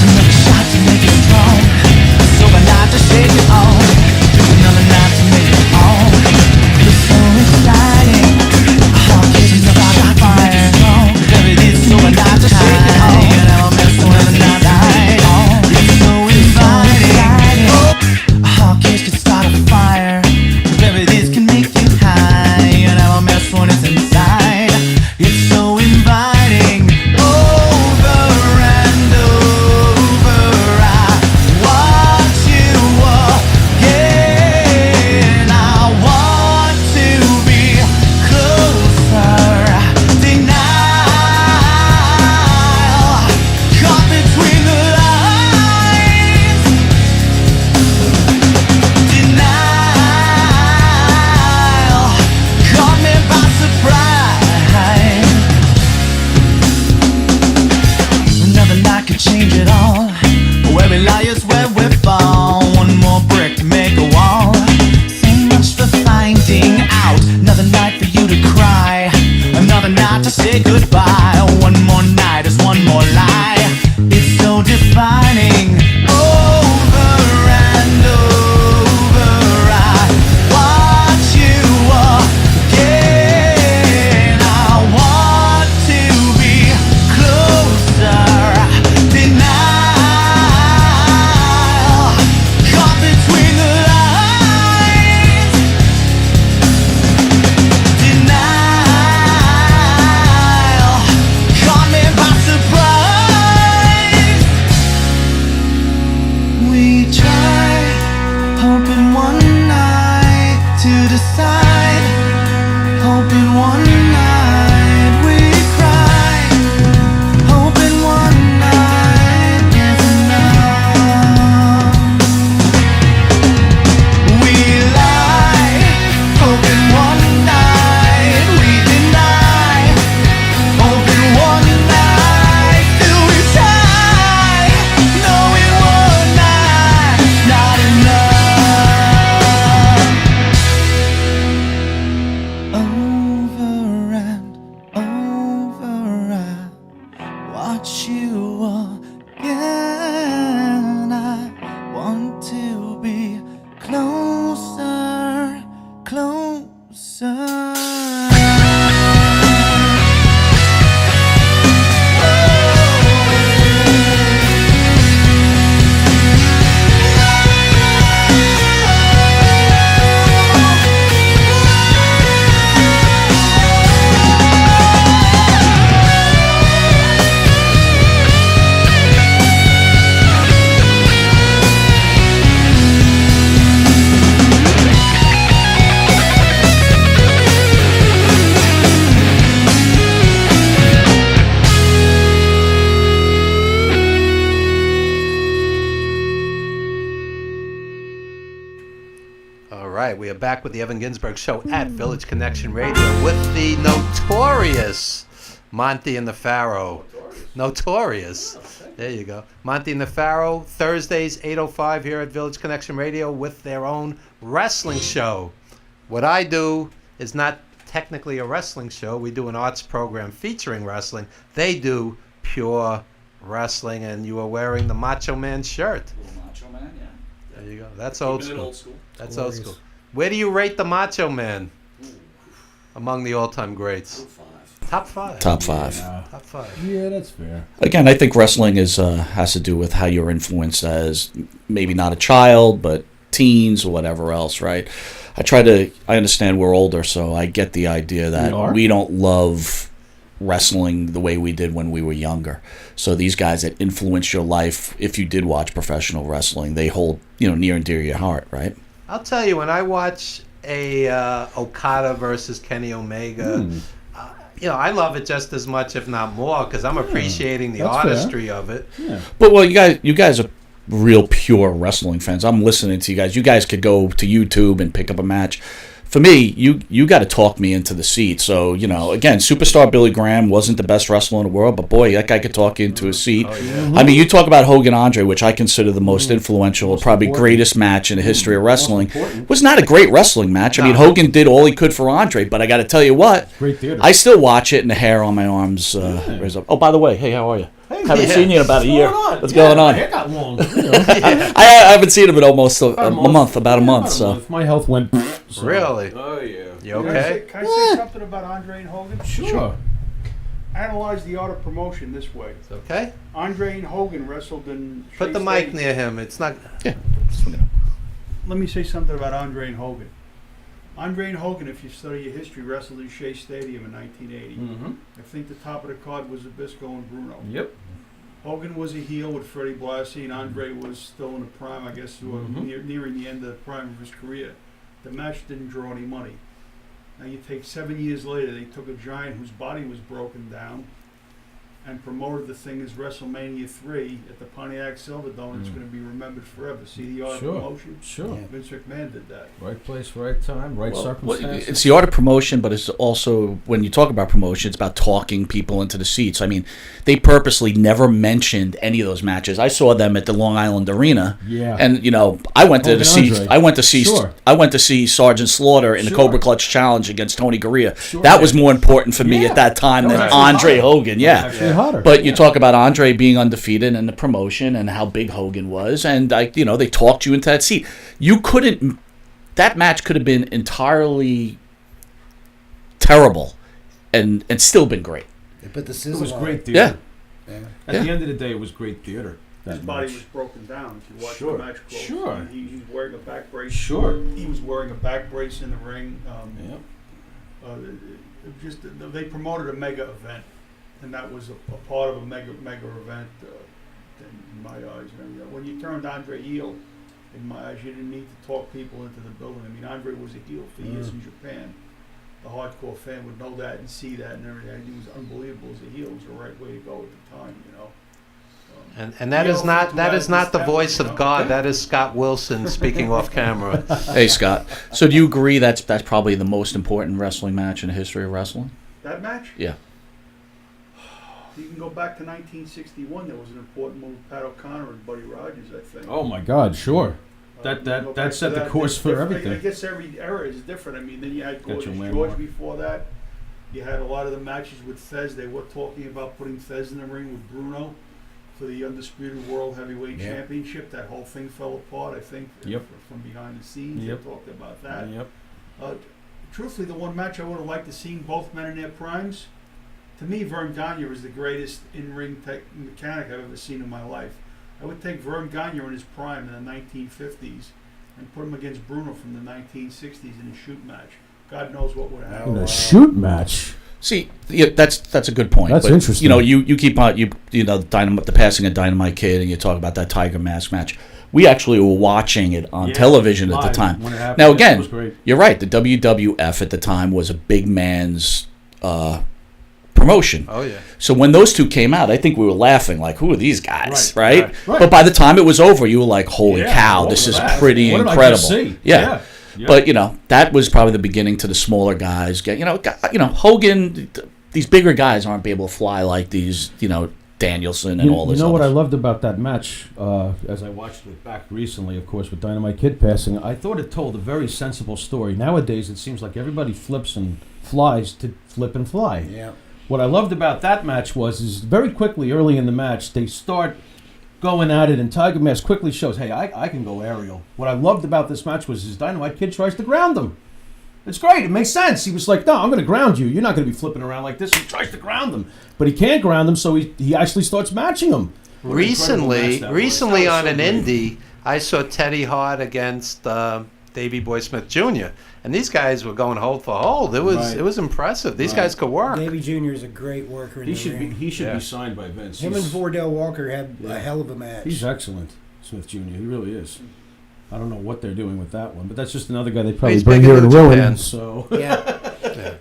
Another shot to make it strong. Sober night to shake it off. Another night to make it on. It's so exciting. A heart catches about a fire. There it is, sober night to shake it off. And I'll mess with another night. It's so inviting. A heart catch can start a fire. There it is, can make you high. And I'll mess when it's inside. It's so inviting. Over and over, I want you again. I want to be closer. Denial, caught between the lines. Denial, caught me by surprise. Another night could change it all. Where we lie is where we fall. One more brick to make a wall. So much for finding out. Another night for you to cry. Another night to say goodbye. One more night is one more lie. It's so defining. Over and over, I want you again. I want to be closer. Denial, caught between the lines. Denial, caught me by surprise. We try, hoping one night to decide. Hoping one night we cry. Hoping one night is enough. We lie, hoping one night we deny. Hoping one night till we die. Knowing one night not enough. Over and over, I watch you again. I want to be closer, closer. All right, we are back with the Evan Ginzburg Show at Village Connection Radio with the notorious Monty and the Pharaoh. Notorious. There you go. Monty Nefaro, Thursdays, 8:05 here at Village Connection Radio with their own wrestling show. What I do is not technically a wrestling show. We do an arts program featuring wrestling. They do pure wrestling, and you are wearing the Macho Man shirt. Little Macho Man, yeah. There you go. That's old Keeping it school. old school. That's old school. Where do you rate the Macho Man among the all-time greats? Top five. Top five. Top five. Yeah, that's fair. Again, I think wrestling is has to do with how you're influenced as maybe not a child, but teens or whatever else, right? I understand we're older, so I get the idea that we don't love wrestling the way we did when we were younger. So these guys that influence your life, if you did watch professional wrestling, they hold, near and dear to your heart, right? I'll tell you, when I watch a Okada versus Kenny Omega, I love it just as much, if not more, because I'm appreciating the artistry of it. Yeah. But you guys are real pure wrestling fans. I'm listening to you guys. You guys could go to YouTube and pick up a match. For me, you got to talk me into the seat. So, again, superstar Billy Graham wasn't the best wrestler in the world, but boy, that guy could talk you into a seat. Oh, yeah. I mean, you talk about Hogan Andre, which I consider the most influential, probably greatest match in the history of wrestling. It was not a great wrestling match. I mean, Hogan did all he could for Andre, but I got to tell you what, Great theater. I still watch it, and the hair on my arms raise up. Oh, by the way, hey, how are you? Haven't seen you in about a year. What's going on? My hair got long. I haven't seen him in almost a month. So My health went. Really? Oh, yeah. You okay? Can I say something about Andre and Hogan? Sure. Analyze the art of promotion this way. It's okay? Andre and Hogan wrestled in... Put the mic near him. It's not... Let me say something about Andre and Hogan. Andre and Hogan, if you study your history, wrestled in Shea Stadium in 1980. Mm-hmm. I think the top of the card was Zbyszko and Bruno. Yep. Hogan was a heel with Freddie Blassie, and Andre was still in the prime, I guess, nearing the end of the prime of his career. The match didn't draw any money. Now you take 7 years later, they took a giant whose body was broken down and promoted the thing as WrestleMania 3 at the Pontiac Silverdome. It's going to be remembered forever. See the art of promotion? Sure. Vince McMahon did that. Right place, right time, right circumstances. it's the art of promotion, but it's also, when you talk about promotion, it's about talking people into the seats. I mean, they purposely never mentioned any of those matches. I saw them at the Long Island Arena, Yeah. and I went to see Sure. I went to see Sergeant Slaughter in the Sure. Cobra Clutch Challenge against Tony Garea. Sure. That was more important for me Yeah. at that time That than was actually Andre harder. Hogan. Yeah. Actually hotter. But you talk about Andre being undefeated and the promotion and how big Hogan was, and they talked you into that seat. You couldn't. That match could have been entirely terrible, and still been great. They put the It sizzle was on great it. theater. Yeah. At Yeah. the end of the day, it was great theater. His That body match. was broken down. If you watch Sure. the match close, Sure. he was wearing a back brace. Sure. He was wearing a back brace in the ring. Yep. They promoted a mega event, and that was a part of a mega event in my eyes. When you turned Andre heel, in my eyes, you didn't need to talk people into the building. I mean, Andre was a heel for years in Japan. The hardcore fan would know that and see that and everything. He was unbelievable as a heel. It was the right way to go at the time, And that is not the voice of God. That is Scott Wilson speaking off camera. Hey, Scott. So do you agree that's probably the most important wrestling match in the history of wrestling? That match? Yeah. You can go back to 1961. There was an important move with Pat O'Connor and Buddy Rogers, I think. Oh my God, sure. You can go back That set to the that. course It's for different. everything. I guess every era is different. I mean, then you had Got your Gorgeous landmark. George before that. You had a lot of the matches with Fez. They were talking about putting Fez in the ring with Bruno for the Undisputed World Heavyweight Yeah. Championship. That whole thing fell apart, I think, Yep. from behind the scenes. Yep. They talked about that. Yep. Truthfully, the one match I would have liked to see both men in their primes, to me, Vern Gagne is the greatest in-ring mechanic I've ever seen in my life. I would take Vern Gagne in his prime in the 1950s and put him against Bruno from the 1960s in a shoot match. God knows what would have happened. In a shoot match. See, yeah, that's a good point. That's but, interesting. You keep on the passing of Dynamite Kid, and you talk about that Tiger Mask match. We actually were watching it on television at the live, time. when it happened, Now it again, was great. you're right. The WWF at the time was a big man's promotion. Oh, yeah. So when those two came out, I think we were laughing like, "Who are these guys?" Right. But by the time it was over, you were like, "Holy Yeah, cow, what this was is that? pretty What did I incredible!" just see? Yeah. Yeah. But that was probably the beginning to the smaller guys. Hogan. These bigger guys aren't be able to fly like these. Danielson and all You this. know what I others. loved about that match, as I watched it back recently, of course, with Dynamite Kid passing, I thought it told a very sensible story. Nowadays, it seems like everybody flips and flies to flip and fly. Yeah. What I loved about that match is very quickly, early in the match, they start going at it, and Tiger Mask quickly shows, hey, I can go aerial. What I loved about this match was his Dynamite Kid tries to ground him. It's great. It makes sense. He was like, no, I'm going to ground you. You're not going to be flipping around like this. He tries to ground him. But he can't ground him, so he actually starts matching him. What an incredible match that was. Recently That was on so an great. indie, I saw Teddy Hart against Davey Boy Smith Jr. And these guys were going hold for hold. It was Right. it was impressive. These Right. guys could work. Davey Jr. is a great worker in He the should be ring. be signed by Vince. Him and He's- Vordell Walker had a hell of a match. He's excellent, Smith Jr. He really is. I don't know what they're doing with that one, but that's just another guy they probably He's bring big here in to New ruin. Japan. So Yeah. Yeah.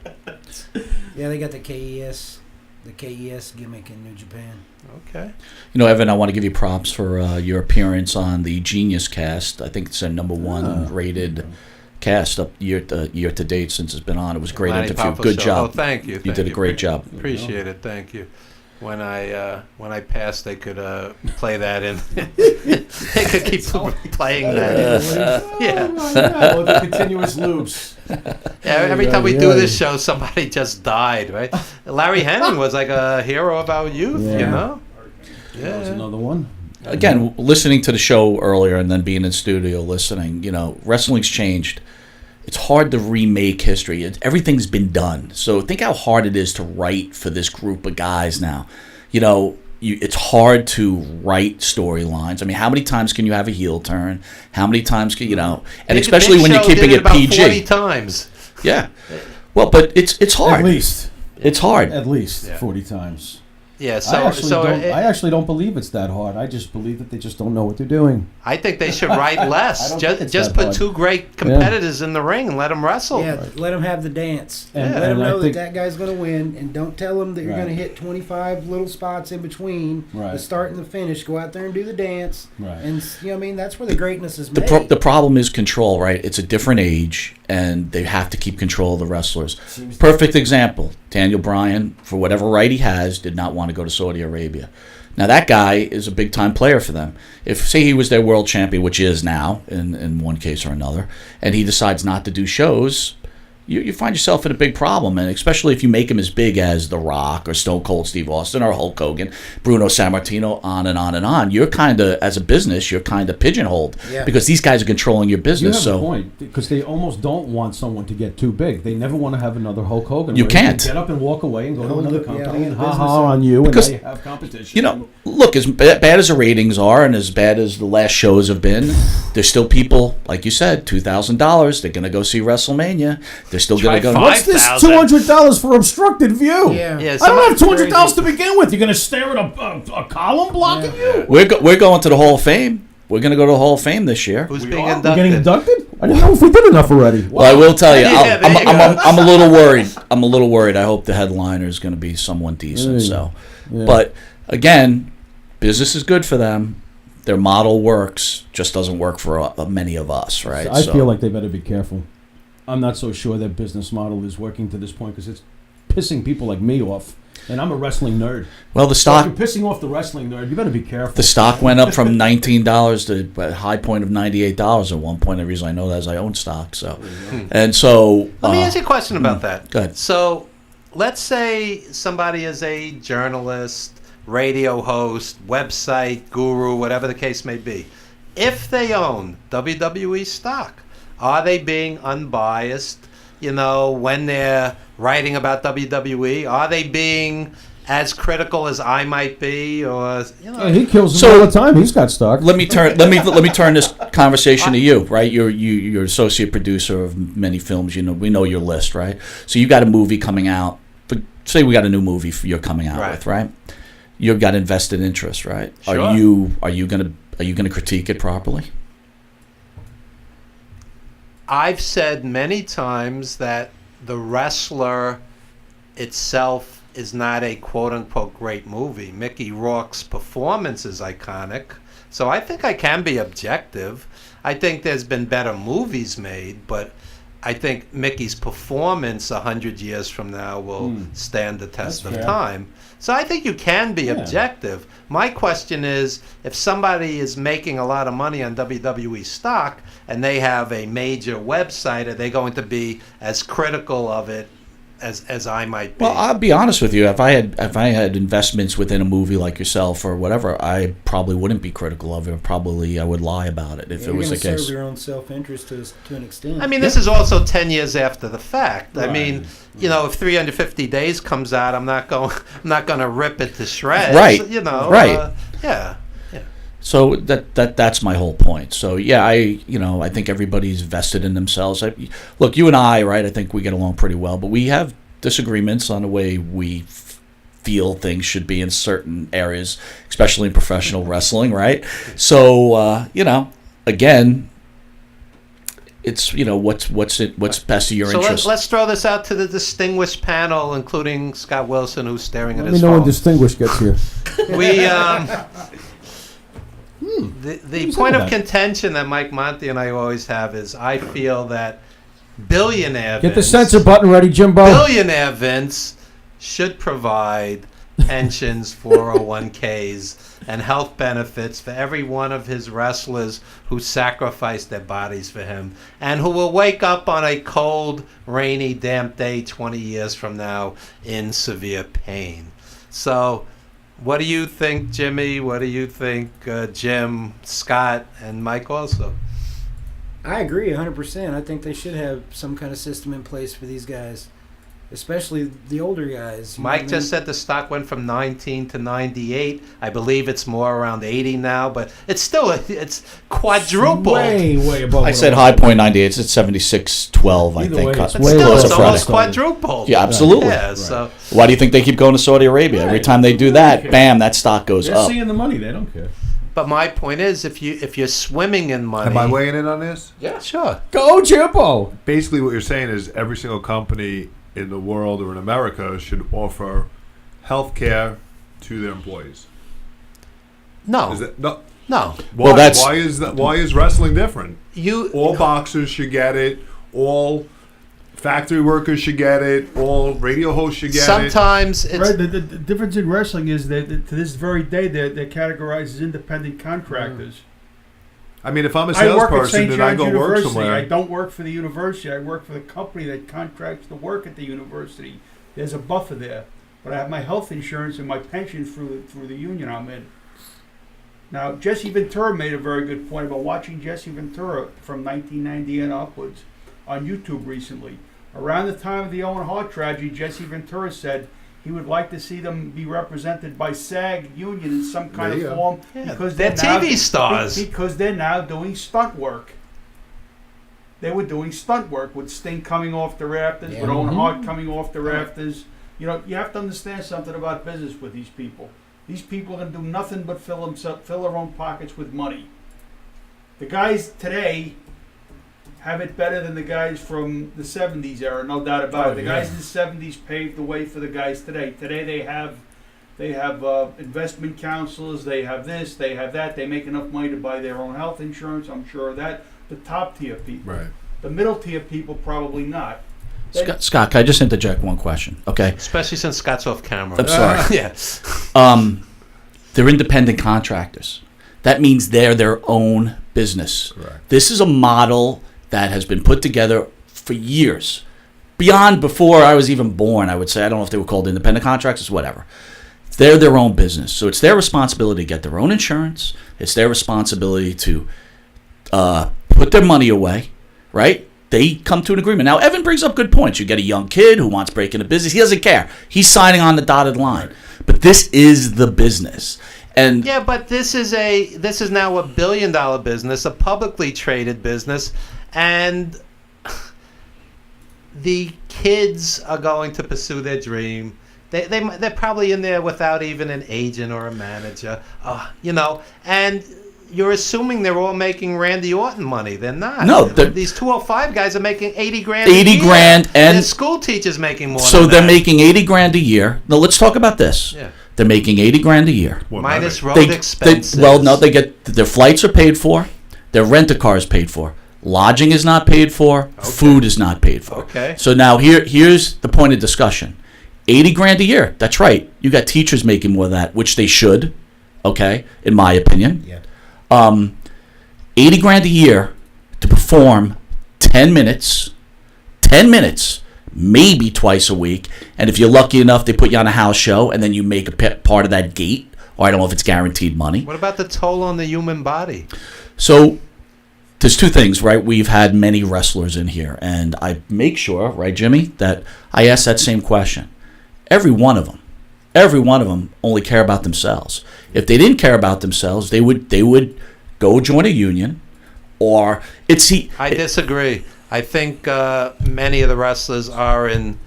Yeah, they got the KES gimmick in New Japan. Okay. You know, Evan, I want to give you props for your appearance on the Genius Cast. I think it's a number one rated cast up year to date since it's been on. It was a great Lanny interview. Popo Good Show. job. Oh, thank you. You did a great job. Appreciate it. Thank you. When I passed, they could play that in. They could keep playing that. Yeah. oh, the continuous loops. Every time we do this show, somebody just died, right? Larry Henning was like a hero of our youth, Yeah. you know? That was another one. Again, listening to the show earlier and then being in studio listening, you know, wrestling's changed. It's hard to remake history. Everything's been done. So think how hard it is to write for this group of guys now. You know, it's hard to write storylines. I mean, how many times can you have a heel turn? How many times can, you know, and especially Big when you're Show keeping did it about PG. 40 times. Yeah. Well, but it's hard. At least. It's hard. At least Yeah. 40 times. Yeah, I actually don't believe it's that hard. I just believe that they just don't know what they're doing. I think they should write less. I don't think it's Just that put hard. two great competitors in the ring and let them wrestle. Yeah, let them have the dance. And- Let them and I know think- that guy's going to win, and don't tell them that you're Right. going to hit 25 little spots in between the Right. start and the finish. Go out there and do the dance. Right. And, you know what I mean? That's where the greatness is The made. the problem is control, right? It's a different age, and they have to keep control of the wrestlers. Perfect example. Daniel Bryan, for whatever right he has, did not want to go to Saudi Arabia. Now, that guy is a big-time player for them. If, say, he was their world champion, which he is now, in one case or another, and he decides not to do shows, you find yourself in a big problem, and especially if you make him as big as The Rock or Stone Cold Steve Austin or Hulk Hogan, Bruno Sammartino, on and on and on. You're kind of, as a business, you're kind of pigeonholed Yeah. because these guys are controlling your You business. have So a point, because they almost don't want someone to get too big. They never want to have another Hulk Hogan. You where he can can't. get up and walk away and go to Hold another the- yeah, company hold and the business ha-ha up. on you, and Because- they have competition. you know, look, as bad as the ratings are and as bad as the last shows have been, there's still people, like you said, $2,000. They're going to go see WrestleMania. They're still going to Try go. What's this 5,000. $200 for obstructed view? Yeah. Yeah, I don't have somebody- $200 to begin with. You're going to stare at a column blocking you? We're going to the Hall of Fame. We're going to go to the Hall of Fame this year. Who's being We're inducted? getting inducted? I didn't know if we did enough already. Well, I will tell you, Yeah, there you go. I'm a little worried. I'm a little worried. I hope the headliner is going to be someone decent. So, Yeah. but again, business is good for them. Their model works, just doesn't work for many of us, right? I So- feel like they better be careful. I'm not so sure their business model is working to this point because it's pissing people like me off. And I'm a wrestling nerd. well, the So stock if you're pissing off the wrestling nerd, you better be careful. the stock went up from $19 to a high point of $98 at one point. The reason I know that is I own stock. So, and so Let me ask you a question about that. go ahead. So, let's say somebody is a journalist, radio host, website guru, whatever the case may be. If they own WWE stock, are they being unbiased? You know, when they're writing about WWE, are they being as critical as I might be, or you know? Yeah, he kills them So- all the time. He's got stock. Let me turn this conversation to you, right? You're associate producer of many films. You know, we know your list, right? So you got a movie coming out. But say we got a new movie you're coming out Right. with, right? You've got invested interest, right? Sure. Are you gonna critique it properly? I've said many times that the wrestler itself is not a quote-unquote great movie. Mickey Rourke's performance is iconic, so I think I can be objective. I think there's been better movies made, but I think Mickey's performance 100 years from now will stand the test That's of fair. time. So I think you can be Yeah. objective. My question is, if somebody is making a lot of money on WWE stock and they have a major website, are they going to be as critical of it as I might be? Well, I'll be honest with you. If I had investments within a movie like yourself or whatever, I probably wouldn't be critical of it. Probably I would lie about it if it was the You're going to case. serve your own self-interest to an extent. I mean, this is also 10 years after the fact. I mean, you know, if 350 Days comes out, I'm not going to rip it to shreds. Right. You know. Right. Yeah. So that's my whole point. So yeah, I think everybody's vested in themselves. Look, you and I, right? I think we get along pretty well, but we have disagreements on the way we feel things should be in certain areas, especially in professional wrestling, right? So again, it's what's best to your So interest. let's throw this out to the distinguished panel, including Scott Wilson, who's staring at Let his me know when phone. Distinguished gets here. We the Who's point that? of contention that Mike Monty and I always have is I feel that billionaire Get the Vince- censor button ready, Jimbo. Billionaire Vince should provide pensions, 401ks, and health benefits for every one of his wrestlers who sacrificed their bodies for him and who will wake up on a cold, rainy, damp day 20 years from now in severe pain. So, what do you think, Jimmy? What do you think, Jim, Scott, and Mike also? I agree 100%. I think they should have some kind of system in place for these guys, especially the older guys. You know Mike what I just said the stock went from 19 to 98. I believe it's more around 80 now, but it's still it's quadrupled. Way above. I what said it high was. point 98. It's at 76.12. I Either think. way, it's But way still, above it's what almost it was. quadrupled. Yeah, absolutely. Yeah, so Why do you think they keep going to Saudi Arabia? Every time they do that, bam, that stock goes They're up. seeing the money. They don't care. but my point is, if you're swimming in money, Am I weighing in on this? yeah, sure. Go, Jimbo. Basically, what you're saying is every single company in the world or in America should offer health care to their employees. No, Is that, no. no. Why, Well, that's- why is that? Why is wrestling different? You All boxers should get it. All factory workers should get it. All radio hosts should get it. sometimes it's Right, the difference in wrestling is that to this very day they're categorized as independent contractors. I mean, if I'm a I work at salesperson St. and I John's go work University. somewhere, I don't work for the university. I work for the company that contracts to work at the university. There's a buffer there, but I have my health insurance and my pension through the union I'm in. Now, Jesse Ventura made a very good point about watching Jesse Ventura from 1990 and upwards on YouTube recently. Around the time of the Owen Hart tragedy, Jesse Ventura said he would like to see them be represented by SAG union in some kind There you of go. form Yeah, because they're now- TV stars. Because they're now doing stunt work. They were doing stunt work with Sting coming off the rafters, with Owen Hart coming off the rafters. You know, you have to understand something about business with these people. These people are going to do nothing but fill their own pockets with money. The guys today have it better than the guys from the 70s era, no doubt about it. The guys in the 70s paved the way for the guys today. Today they have investment counselors, they have this, they have that. They make enough money to buy their own health insurance, I'm sure of that. The top tier people. right? The middle tier people probably not. Scott, can I just interject one question? Okay. especially since Scott's off camera. I'm sorry. Yeah. They're independent contractors. That means they're their own business. Correct. This is a model that has been put together for years. Before I was even born, I would say. I don't know if they were called independent contractors, whatever. They're their own business. So it's their responsibility to get their own insurance. It's their responsibility to put their money away, right? They come to an agreement. Now, Evan brings up good points. You get a young kid who wants to break into business. He doesn't care. He's signing on the dotted line. But this is the business. And Yeah, but this is now a $1 billion business, a publicly traded business, and the kids are going to pursue their dream. They're probably in there without even an agent or a manager, and you're assuming they're all making Randy Orton money. They're not. No, these 205 guys are making 80 grand. 80 a year. grand, and- Their school teachers making more. so than they're that. making 80 grand a year. Now, let's talk about this. Yeah. They're making 80 grand a year. What Minus am I road expenses. They get their flights are paid for, their rent a car is paid for. Lodging is not paid for. Food is not paid for. Okay. So now here's the point of discussion. $80,000 a year. That's right. You got teachers making more of that, which they should. Okay, in my opinion. Yeah. $80,000 a year to perform 10 minutes, maybe twice a week. And if you're lucky enough, they put you on a house show, and then you make a part of that gate. Or I don't know if it's guaranteed money. What about the toll on the human body? So there's two things, right? We've had many wrestlers in here, and I make sure, right, Jimmy, that I ask that same question. Every one of them only care about themselves. If they didn't care about themselves, they would go join a union, or I disagree. I think many of the wrestlers are in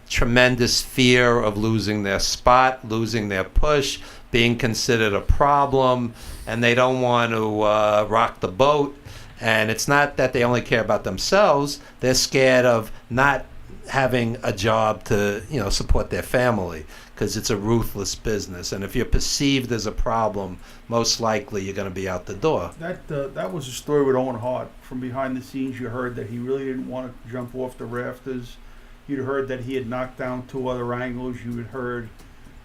tremendous fear of losing their spot, losing their push, being considered a problem, and they don't want to rock the boat. And it's not that they only care about themselves. They're scared of not having a job to, support their family, because it's a ruthless business. And if you're perceived as a problem, most likely you're going to be out the door. That was a story with Owen Hart. From behind the scenes, you heard that he really didn't want to jump off the rafters. You'd heard that he had knocked down 2 other angles. You had heard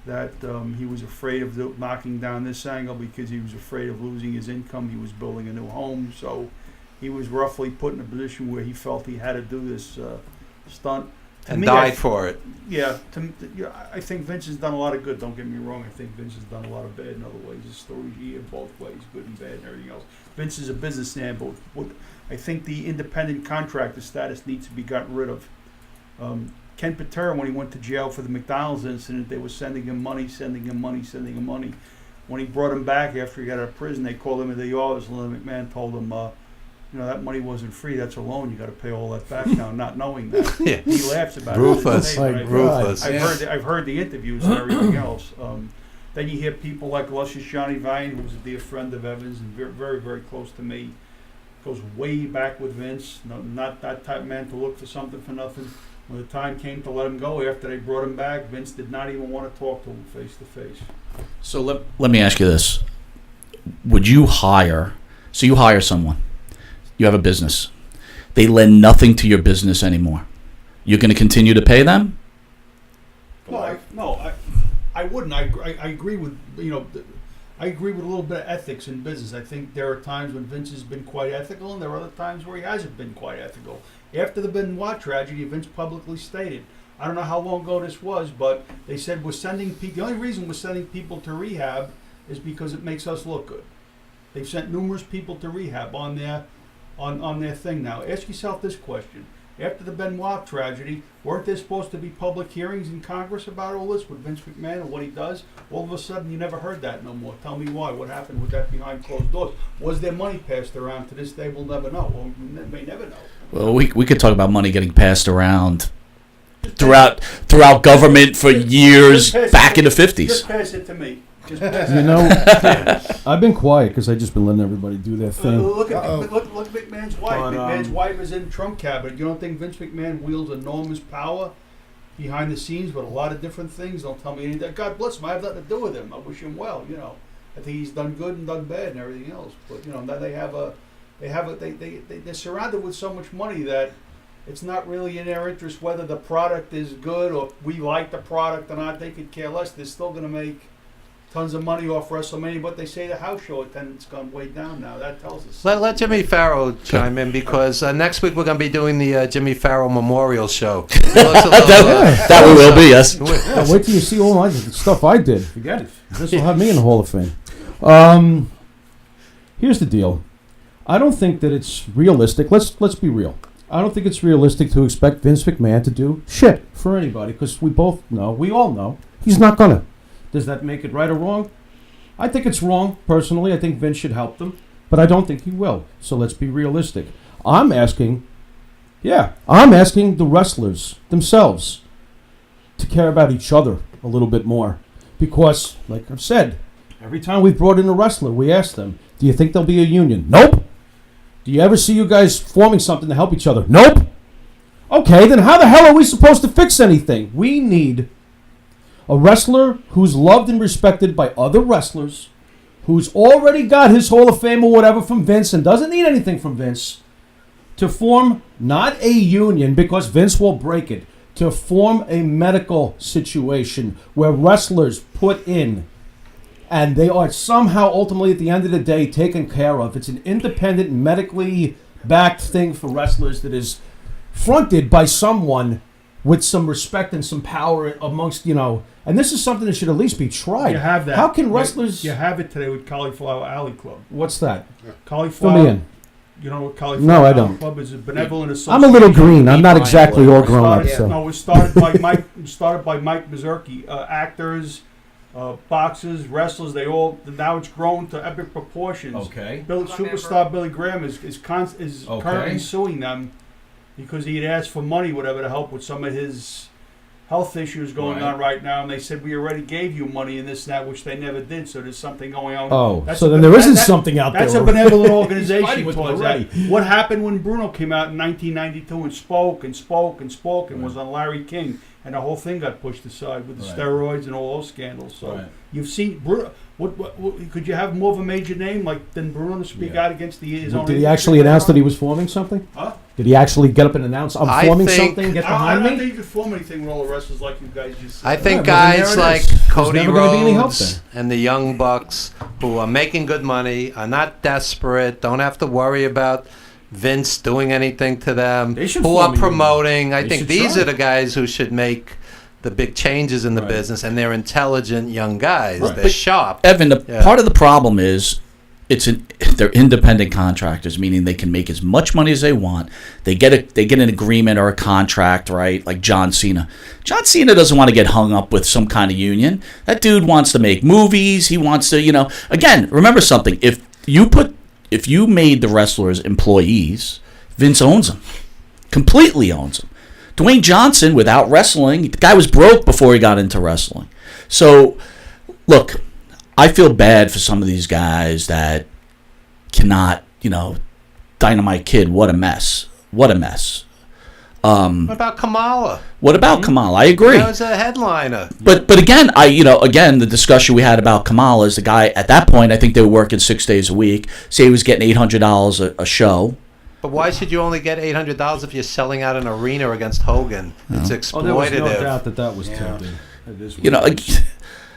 that he was afraid of knocking down this angle because he was afraid of losing his income. He was building a new home, so he was roughly put in a position where he felt he had to do this stunt. And died for it. Yeah, I think Vince has done a lot of good. Don't get me wrong. I think Vince has done a lot of bad in other ways. His story here both ways, good and bad and everything else. Vince is a businessman, but I think the independent contractor status needs to be gotten rid of. Ken Patera, when he went to jail for the McDonald's incident, they were sending him money. When he brought him back after he got out of prison, they called him into the office, and Linda McMahon told him, that money wasn't free. That's a loan. You got to pay all that back now. Not knowing that, Yeah. he laughs about Ruthless. it. Ruthless. I've heard the interviews and everything else. Then you hear people like Luscious Johnny Vine, who's a dear friend of Evans and very, very, very close to me. Goes way back with Vince. No, not that type of man to look for something for nothing. When the time came to let him go, after they brought him back, Vince did not even want to talk to him face to face. So let me ask you this. Would you hire someone, you have a business, they lend nothing to your business anymore, you're going to continue to pay them? I wouldn't. I agree with, I agree with a little bit of ethics in business. I think there are times when Vince has been quite ethical, and there are other times where he hasn't been quite ethical. After the Benoit tragedy, Vince publicly stated, I don't know how long ago this was, but they said the only reason we're sending people to rehab is because it makes us look good. They've sent numerous people to rehab on their thing now. Ask yourself this question. After the Benoit tragedy, weren't there supposed to be public hearings in Congress about all this with Vince McMahon and what he does? All of a sudden, you never heard that no more. Tell me why. What happened with that behind closed doors? Was there money passed around? To this day, we'll never know. Well, we may never know. Well, we could talk about money getting passed around throughout government for years back in the 50s. Just pass it to me. I've been quiet because I've just been letting everybody do their thing. Look at McMahon's wife. McMahon's wife is in the Trump cabinet. You don't think Vince McMahon wields enormous power behind the scenes with a lot of different things? Don't tell me anything. God bless him. I have nothing to do with him. I wish him well. I think he's done good and done bad and everything else. But now they're surrounded with so much money that it's not really in their interest whether the product is good or we like the product or not. They could care less. They're still going to make tons of money off WrestleMania, but they say the house show attendance gone way down now. That tells us. Let Jimmy Farrow chime in, because next week we're going to be doing the Jimmy Farrow Memorial Show. That we will be, yes. Wait till you see all my stuff I did. Forget it. This will have me in the Hall of Fame. Here's the deal. I don't think that it's realistic. Let's be real. I don't think it's realistic to expect Vince McMahon to do shit for anybody, because we all know, he's not gonna. Does that make it right or wrong? I think it's wrong, personally. I think Vince should help them, but I don't think he will. So let's be realistic. I'm asking the wrestlers themselves to care about each other a little bit more. Because, like I've said, every time we've brought in a wrestler, we ask them, do you think there'll be a union? Nope. Do you ever see you guys forming something to help each other? Nope. Okay, then how the hell are we supposed to fix anything? We need a wrestler who's loved and respected by other wrestlers, who's already got his Hall of Fame or whatever from Vince and doesn't need anything from Vince, to form not a union, because Vince will break it, to form a medical situation where wrestlers put in and they are somehow ultimately at the end of the day taken care of. It's an independent, medically backed thing for wrestlers that is fronted by someone with some respect and some power amongst, and this is something that should at least be tried. You have that. How can wrestlers... You have it today with Cauliflower Alley Club. What's that? Cauliflower. Fill me in. You know what Cauliflower No, I Alley don't. Club is? A benevolent association. I'm a little green. I'm not exactly all grown up. Started- So. No, it was started by Mike. Started by Mike Mazurki. Actors, boxers, wrestlers. They all now it's grown to epic proportions. Okay. Superstar Billy Graham is currently suing them because he had asked for money, whatever, to help with some of his health issues going on right now, and they said we already gave you money and this and that, which they never did. So there's something going on. Oh, so then there isn't something out there. That's a benevolent organization with towards that. What happened when Bruno came out in 1992 and spoke and was on Larry King, and the whole thing got pushed aside with the steroids and all those scandals. So you've seen Bruno. What could you have more of a major name than Bruno to speak out against his own? Did he actually announce that he was forming something? Huh? Did he actually get up and announce, I'm forming something, get I behind don't me? think you could form anything with all the wrestlers like you guys just said. I think Yeah, well, then guys there it like is. Cody never gonna be any help Rhodes and the Young Bucks who are making good money, are not desperate, don't have to worry about Vince doing anything to them, They should who form are a union. promoting. I They think should these try. are the guys who should make the big changes in the Right. business, and they're intelligent young guys. Right. They're But sharp. Evan, Yeah. part of the problem is they're independent contractors, meaning they can make as much money as they want. They get an agreement or a contract, right? Like John Cena. John Cena doesn't want to get hung up with some kind of union. That dude wants to make movies. He wants to, again, remember something. If you made the wrestlers employees, Vince owns them. Completely owns them. Dwayne Johnson, without wrestling, the guy was broke before he got into wrestling. So, look, I feel bad for some of these guys that cannot, Dynamite Kid, what a mess. What a mess. What about Kamala? What about Kamala? I agree. That was a headliner. But again, again, the discussion we had about Kamala is the guy, at that point, I think they were working 6 days a week. Say he was getting $800 a show. But why should you only get $800 if you're selling out an arena against Hogan? It's exploitative. There was no doubt that was tempting. It is what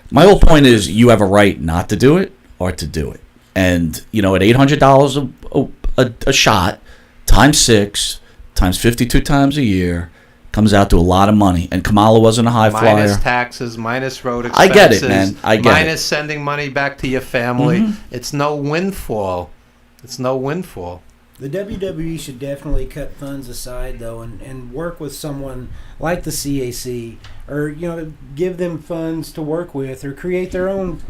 My whole point is you have a right not to do it or to do it. And, at $800 a shot, times 6, times 52 times a year, comes out to a lot of money. And Kamala wasn't a high flyer. Minus taxes, minus road I expenses. get it, man. I get minus sending money back to your family. Mm-hmm. It's no windfall. It's no windfall. The WWE should definitely cut funds aside, though, and work with someone like the CAC, or give them funds to work with, or create their own,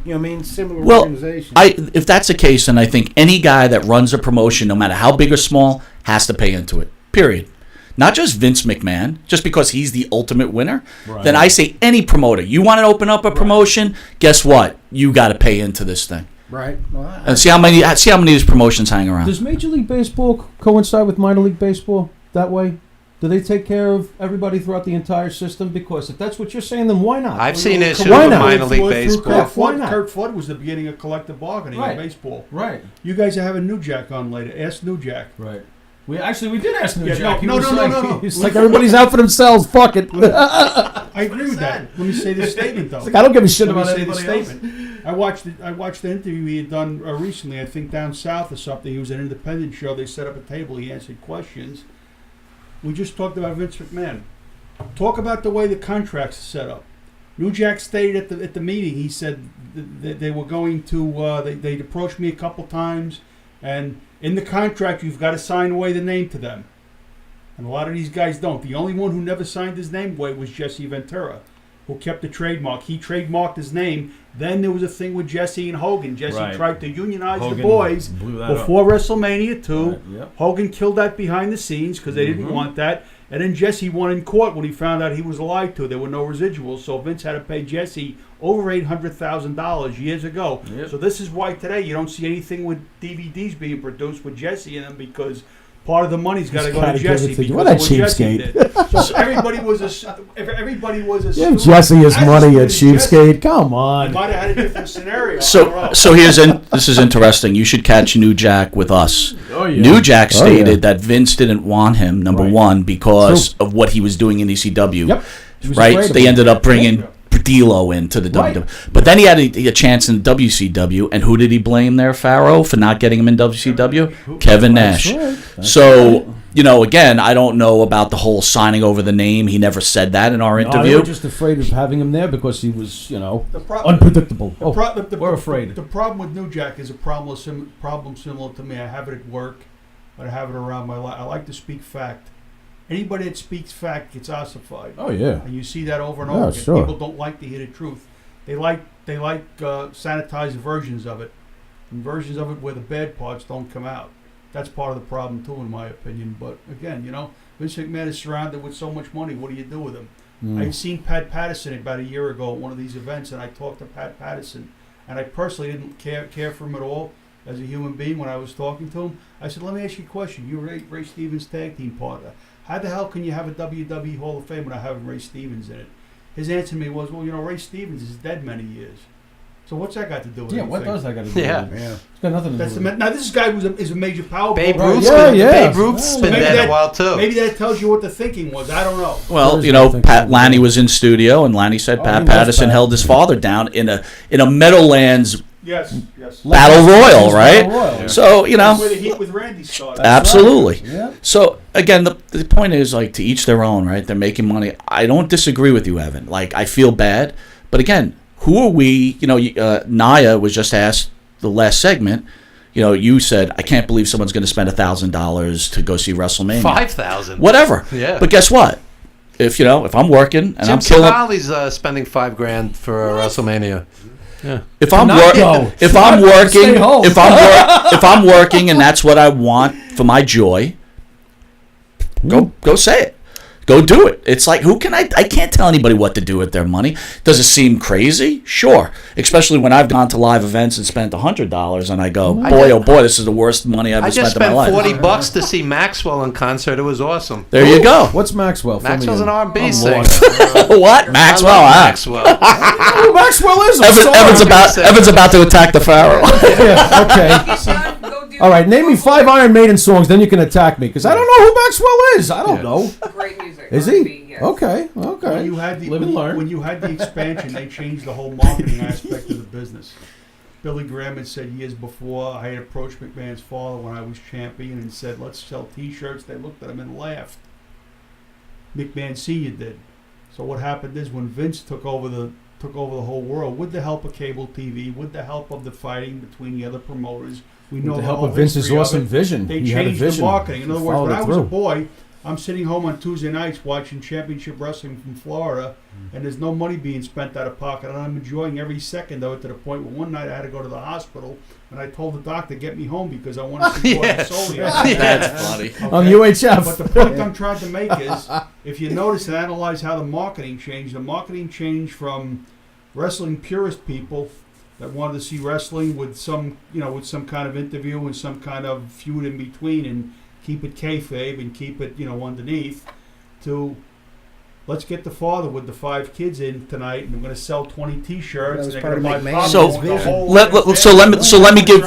similar organization. If that's the case, then I think any guy that runs a promotion, no matter how big or small, has to pay into it. Period. Not just Vince McMahon, just because he's the ultimate winner. Right. Then I say any promoter. You want to open up a promotion? Guess what? You got to pay into this thing. Right. Well, And see how many of these promotions hang around. Does Major League Baseball coincide with minor league baseball that way? Do they take care of everybody throughout the entire system? Because if that's what you're saying, then why not? I've seen issues Why with not? minor league baseball. Why not? Kurt Flood was the beginning of collective bargaining in baseball. Right. You guys are having New Jack on later. Ask New Jack. Right. We did ask New Yeah, Jack. no. He's like, everybody's out for themselves. Fuck it. I agree with that. Let me say this statement, though. Like, I don't give a shit Let me about say this anybody else. statement. I watched the interview he had done recently, I think down south or something. He was an independent show. They set up a table. He answered questions. We just talked about Vince McMahon. Talk about the way the contracts are set up. New Jack stated at the meeting, he said that they were going to, they'd approached me a couple times, and in the contract, you've got to sign away the name to them. And a lot of these guys don't. The only one who never signed his name away was Jesse Ventura, who kept the trademark. He trademarked his name. Then there was a thing with Jesse and Hogan. Jesse tried to unionize Hogan the boys blew that before WrestleMania 2. Right, yep. Hogan killed that behind the scenes because they didn't want that. And then Jesse won in court when he found out he was lied to. There were no residuals, so Vince had to pay Jesse over $800,000 years ago. Yep. So this is why today you don't see anything with DVDs being produced with Jesse in them, because part of the money's got to go to Jesse. Because What a of what Jesse cheapskate. did. So everybody was a Give Jesse his as money, you good as Jesse, cheapskate. Come he on. might have had a different scenario. I don't So know. so here's an This is interesting. You should catch New Jack with us. Oh, yeah. New Jack Oh, stated yeah. that Vince didn't want him, number Right. one, because of what he was doing in ECW. Yep. He was Right? afraid of They him. ended up bringing D'Lo into the Right. WWE. But then he had a chance in WCW, and who did he blame there, Pharaoh, for not getting him in WCW? Kevin Nash. That's right. That's So, right. again, I don't know about the whole signing over the name. He never said that in our No, they interview. were just afraid of having him there because he was, The problem- unpredictable. We're afraid. The problem with New Jack is a problem similar to me. I have it at work, but I have it around my life. I like to speak fact. Anybody that speaks fact gets ossified. Oh, yeah. And you see that over and Yeah, over again. sure. People don't like to hear the truth. They like sanitized versions of it, and versions of it where the bad parts don't come out. That's part of the problem too, in my opinion. But again, Vince McMahon is surrounded with so much money. What do you do with him? I had seen Pat Patterson about a year ago at one of these events, and I talked to Pat Patterson, and I personally didn't care for him at all as a human being when I was talking to him. I said, "Let me ask you a question. You're Ray Stevens' tag team partner. How the hell can you have a WWE Hall of Fame without having Ray Stevens in it?" His answer to me was, "Well, Ray Stevens is dead many years. So what's that got to do with Yeah, anything?" what does that got to do Yeah. with it? It's got nothing to That's do the, with it. now this guy is a major power. Babe player. Ruth's Yeah, been, yeah. Babe Ruth's Yeah. been Maybe dead that- a while too. Maybe that tells you what the thinking was. I don't know. Well, There is nothing Pat to Lanny do. was in studio, and Lanny said Oh, Pat he knows Patterson Pat. held his father down in a Meadowlands Yes. battle royal, Battle right? Royal. So That's where the heat with Randy started. absolutely. Yeah. So again, the point is like to each their own, right? They're making money. I don't disagree with you, Evan. Like I feel bad, but again, who are we? Naya was just asked the last segment. You said I can't believe someone's going to spend $1,000 to go see WrestleMania. 5,000. Whatever. Yeah. But guess what? If I'm working and Jim I'm killing. Sonali's spending $5,000 for WrestleMania. If I'm not working, go. if To I'm not working, stay home. if I'm working, and that's what I want for my joy, go say it, go do it. It's like I can't tell anybody what to do with their money. Does it seem crazy? Sure, especially when I've gone to live events and spent $100, and I go, boy, oh boy, this is the worst money I've I ever just spent in spent my life. $40 to see Maxwell in concert. It was awesome. There you go. What's Maxwell? Fill me Maxwell's in. an R&B I'm singer. lost. What, Maxwell? I love Ah. Maxwell. Oh, Maxwell is. I'm sorry. Evan's about to attack the Pharaoh. Yeah, okay. Sean, go do All right, name me 5 Iron Maiden songs, then you can attack me, because I don't know who Maxwell is. I don't know. Great music. Is R&B, he? yes. Okay. When you had the Live and learn. when you had the expansion, they changed the whole marketing aspect of the business. Billy Graham had said years before, I had approached McMahon's father when I was champion and said, "Let's sell T-shirts." They looked at him and laughed. McMahon Senior did. So what happened is when Vince took over the whole world with the help of cable TV, with the help of the fighting between the other promoters, we know With the the help whole of Vince's history of awesome it. vision. They He had a changed the vision. marketing. In other He words, when followed I it was a through. boy, I'm sitting home on Tuesday nights watching championship wrestling from Florida, and there's no money being spent out of pocket, and I'm enjoying every second of it to the point where one night I had to go to the hospital, and I told the doctor, "Get me home because I want to see Gordon Solie." That's funny. On UHF. But the point I'm trying to make is, if you notice and analyze how the marketing changed from wrestling purist people that wanted to see wrestling with some kind of interview and some kind of feud in between and keep it kayfabe and keep it, underneath, to let's get the father with the 5 kids in tonight and we're going to sell 20 T-shirts. That was and part of they're gonna buy McMahon's popcorn, vision. the whole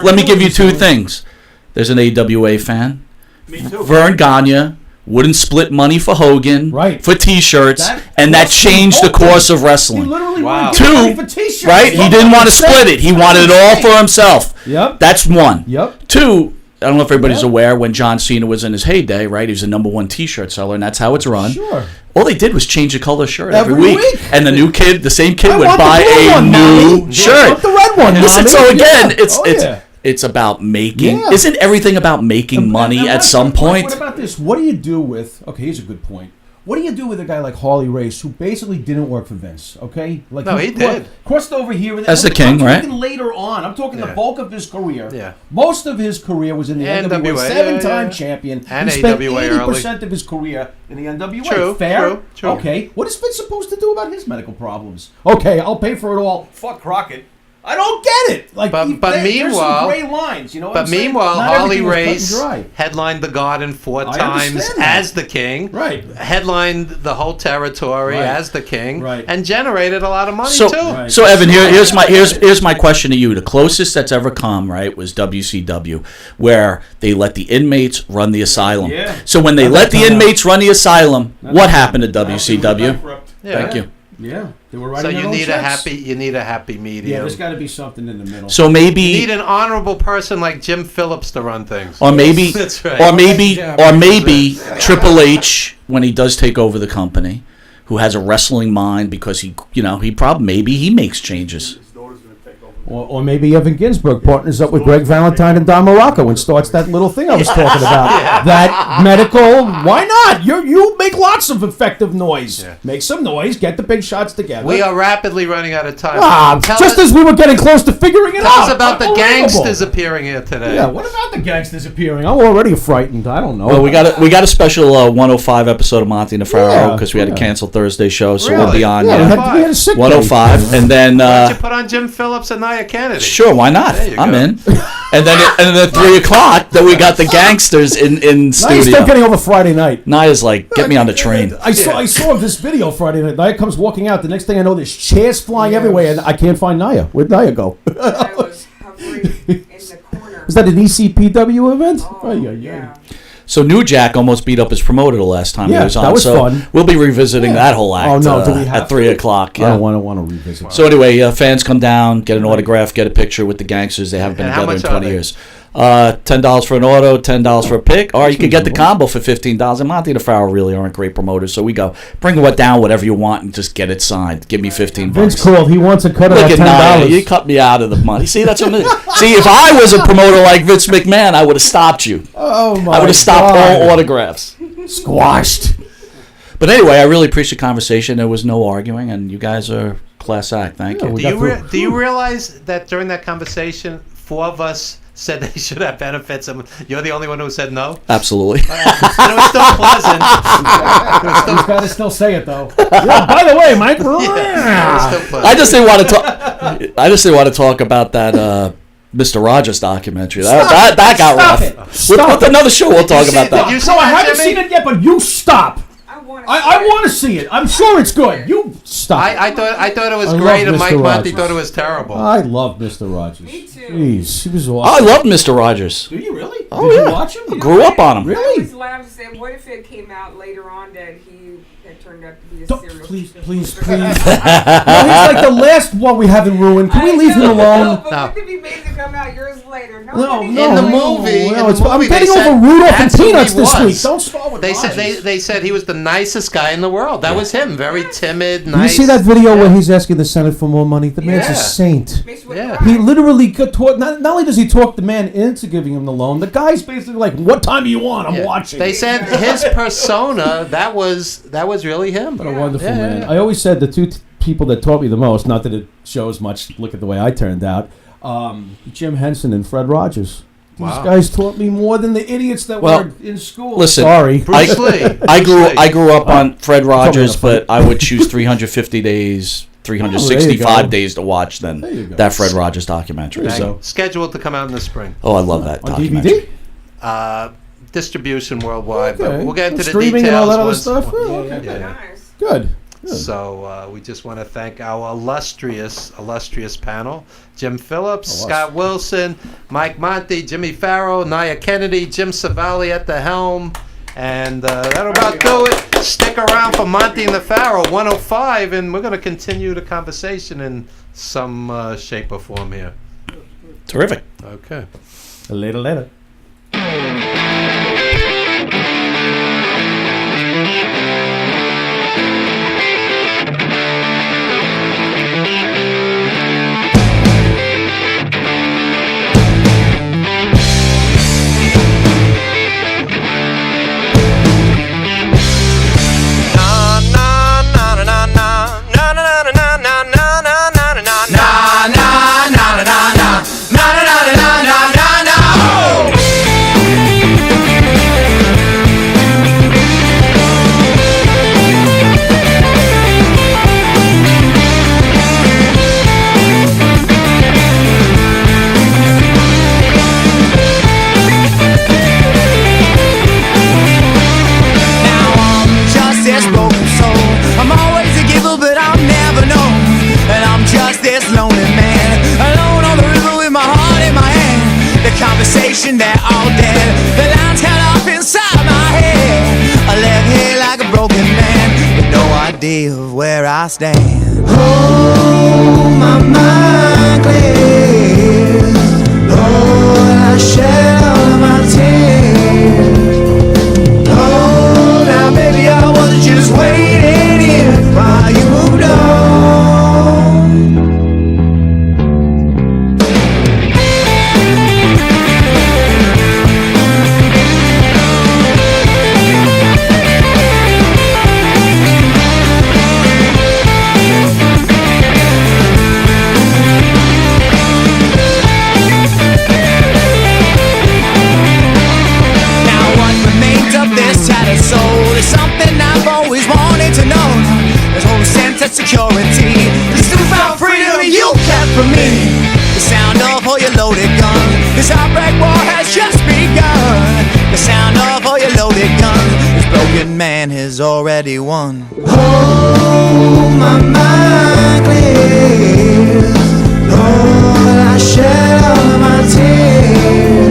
Let me give you 2 things. There's an AWA fan. Me too. Vern Gagne wouldn't split money for Hogan, Right. for T-shirts, That and that cost changed the Hogan. course of He wrestling. literally Wow. wouldn't give money 2, for T-shirts. right? He didn't want to split it. He wanted it all for himself. Yep. That's 1. Yep. 2, I don't know if everybody's Yeah. aware, when John Cena was in his heyday, right? He was the #1 T-shirt seller, and that's how it's run. Sure. All they did was change the color shirt every Every week. week. And the same kid I would want the buy blue a one, new Mommy. I shirt. want the red one, Listen, Mommy. so again, Yeah. it's about making. Yeah. Isn't everything about making money And at let's- some point? What about this? What do you do with? Okay, here's a good point. What do you do with a guy like Harley Race, who basically didn't work for Vince? Okay, like No, he did. Crossed over here As the king, I'm right? talking later on. I'm talking the Yeah. bulk of his career. Yeah. Most of his career was in the NWA. NWA, 7-time yeah. champion. And he spent AWA 80% of his career in the NWA. True, Fair? true. Okay. What is Vince supposed to do about his medical problems? Okay, I'll pay for it all. Fuck Crockett. I don't get it. Like, But there's meanwhile- some gray lines. You know what But I'm saying? meanwhile, Not Harley everything was cut and Race dry. headlined the Garden 4 I times understand that. as the king. Right. Headlined the whole territory Right. as the king. Right. And generated a lot of money So, too. Right. so Evan, here's my question to you. The closest that's ever come, right, was WCW, where they let the inmates run the asylum. Yeah. So when they Not let that the time. inmates run the asylum, Not what that happened to WCW? Yeah. Thank you. Yeah, they were So writing you their own need checks. you need a happy Yeah, medium. there's got to be something in the middle. So You maybe, need an honorable person like Jim Phillips to run things. or maybe, That's right. or maybe, job. or maybe Triple H, when he does take over the company, who has a wrestling mind because he probably maybe he makes changes. Or maybe Evan Ginzburg partners up with Greg Valentine and Don Morocco and starts that little thing I was talking about. That medical, why not? You make lots of effective noise. Yeah. Make some noise, get the big shots together. We are rapidly running out of time. Tell just us, as we were getting close to figuring it tell out. us about the Unbelievable. gangsters appearing here today. Yeah, what about the gangsters appearing? I'm already frightened. I don't know. Well, we got a special 105 episode of Monty and the Pharaoh Yeah, because we had to yeah. cancel Thursday show, so Really? we'll be on. Yeah, Yeah, we had a sick day. 105, and then Why don't you put on Jim Phillips and Nia Kennedy? sure, why not? There you I'm go. in. And then at 3 o'clock, then we got the gangsters in Now you're still studio. getting over Friday night. Naya's like, get me on the train. I saw this video Friday night. Naya comes walking out. The next thing I know, there's chairs flying everywhere, and I can't find Naya. Where'd Naya go? I was hovering in the corner. Is that an ECPW event? Oh, Ay, ay, ay. yeah. So New Jack almost beat up his promoter the last time he Yeah, was on. that was so fun. we'll be revisiting Yeah. that whole act Oh, no, do we have at 3 to? o'clock. I Yeah. don't want to revisit. So anyway, fans come down, get an autograph, get a picture with the gangsters. They haven't been And how together in much are 20 they? years. $10 for an auto, $10 for a pick, or you could get the combo for $15. And Monty and the Pharaoh really aren't great promoters, so we go bring what down whatever you want and just get it signed. Give me $15. Vince called. He wants a cut of Look that at Naya, you $10. cut me out of the money. See, that's what I'm See, if I was a promoter like Vince McMahon, I would have stopped you. Oh my! I would have stopped God. all autographs. Squashed. But anyway, I really appreciate the conversation. There was no arguing, and you guys are class act. Thank Yeah, you. we Do got you, through. do you realize that during that conversation, 4 of us said they should have benefits, and you're the only one who said no? Absolutely. And it was still pleasant. It was still, He's got to still say it though. Yeah, by the way, Mike. it was still pleasant. I just didn't want to talk. I just didn't want to talk about that Mr. Rogers documentary. That got Stop rough. it. Stop With it. another show, we'll talk see- about that. did you see No, I that, haven't Jimmy? seen it yet, but you stop. I want to see it. I'm sure it's good. You stop. I thought it was I great, love and Mike Mr. Monty Rogers. thought it was terrible. I love Mr. Rogers. Me too. Jeez, he was I awesome. love Mr. Rogers. Do you really? Oh, Did yeah. you watch him? Grew up on him. I Really? was laughed and said, what if it came out later on that he had turned out to be a Don't, serial please, killer? please, please. No, he's like the last one we haven't ruined. Can we I leave him know, alone? But No. wouldn't it be made to come out years later? No, Nobody- no. In the no, movie, no, in the it's- I'm movie, getting they said over Rudolph and that's who he Peanuts this was. week. Don't start with They Rogers. said they said he was the nicest guy in the world. That was him. Very timid, Did nice. you see that video where he's asking the Senate for more money? The man's Yeah. a saint. Makes you Yeah. cry. He literally could talk. Not only does he talk the man into giving him the loan, the guy's basically like, "What time do you want? I'm Yeah. watching." They said his persona. That was really him. What a wonderful Yeah, man. yeah. I always said the two people that taught me the most, not that it shows much, look at the way I turned out, Jim Henson and Fred Rogers. These Wow. guys taught me more than the idiots that Well, were in school. listen, Sorry. Bruce Lee. I grew up on Fred Rogers, Tell me but I would choose 350 days, Oh, there you 365 go. days to watch There you than go. that Fred Rogers documentary. So, Scheduled to come out in the spring. oh, I love that On documentary. DVD? Distribution worldwide, but Okay. we'll get into the Streaming details. and all that other once- stuff? Oh, okay. Yeah. Nice. Good. Good. So we just want to thank our illustrious panel: Jim Phillips, Oh, us. Scott Wilson, Mike Monty, Jimmy Farrow, Nia Kennedy, Jim Savali at the helm, and that'll about do it. Stick around for Monty and the Pharaoh 105, and we're going to continue the conversation in some shape or form here. Terrific. Okay. Later. Na na na na na na na na na na na na na. conversation, they're all dead. The lines cut off inside my head. I left here like a broken man with no idea of where I stand. Oh, my mind clears. Lord, I shed all of my tears. Oh, now baby, I was just waiting here while you moved on. Soul is something I've always wanted to know. This whole sense of security, this newfound freedom you kept from me. The sound of all your loaded guns, this outbreak war has just begun. The sound of all your loaded guns, this broken man has already won. Oh, my mind clears. Lord, I shed all of my tears.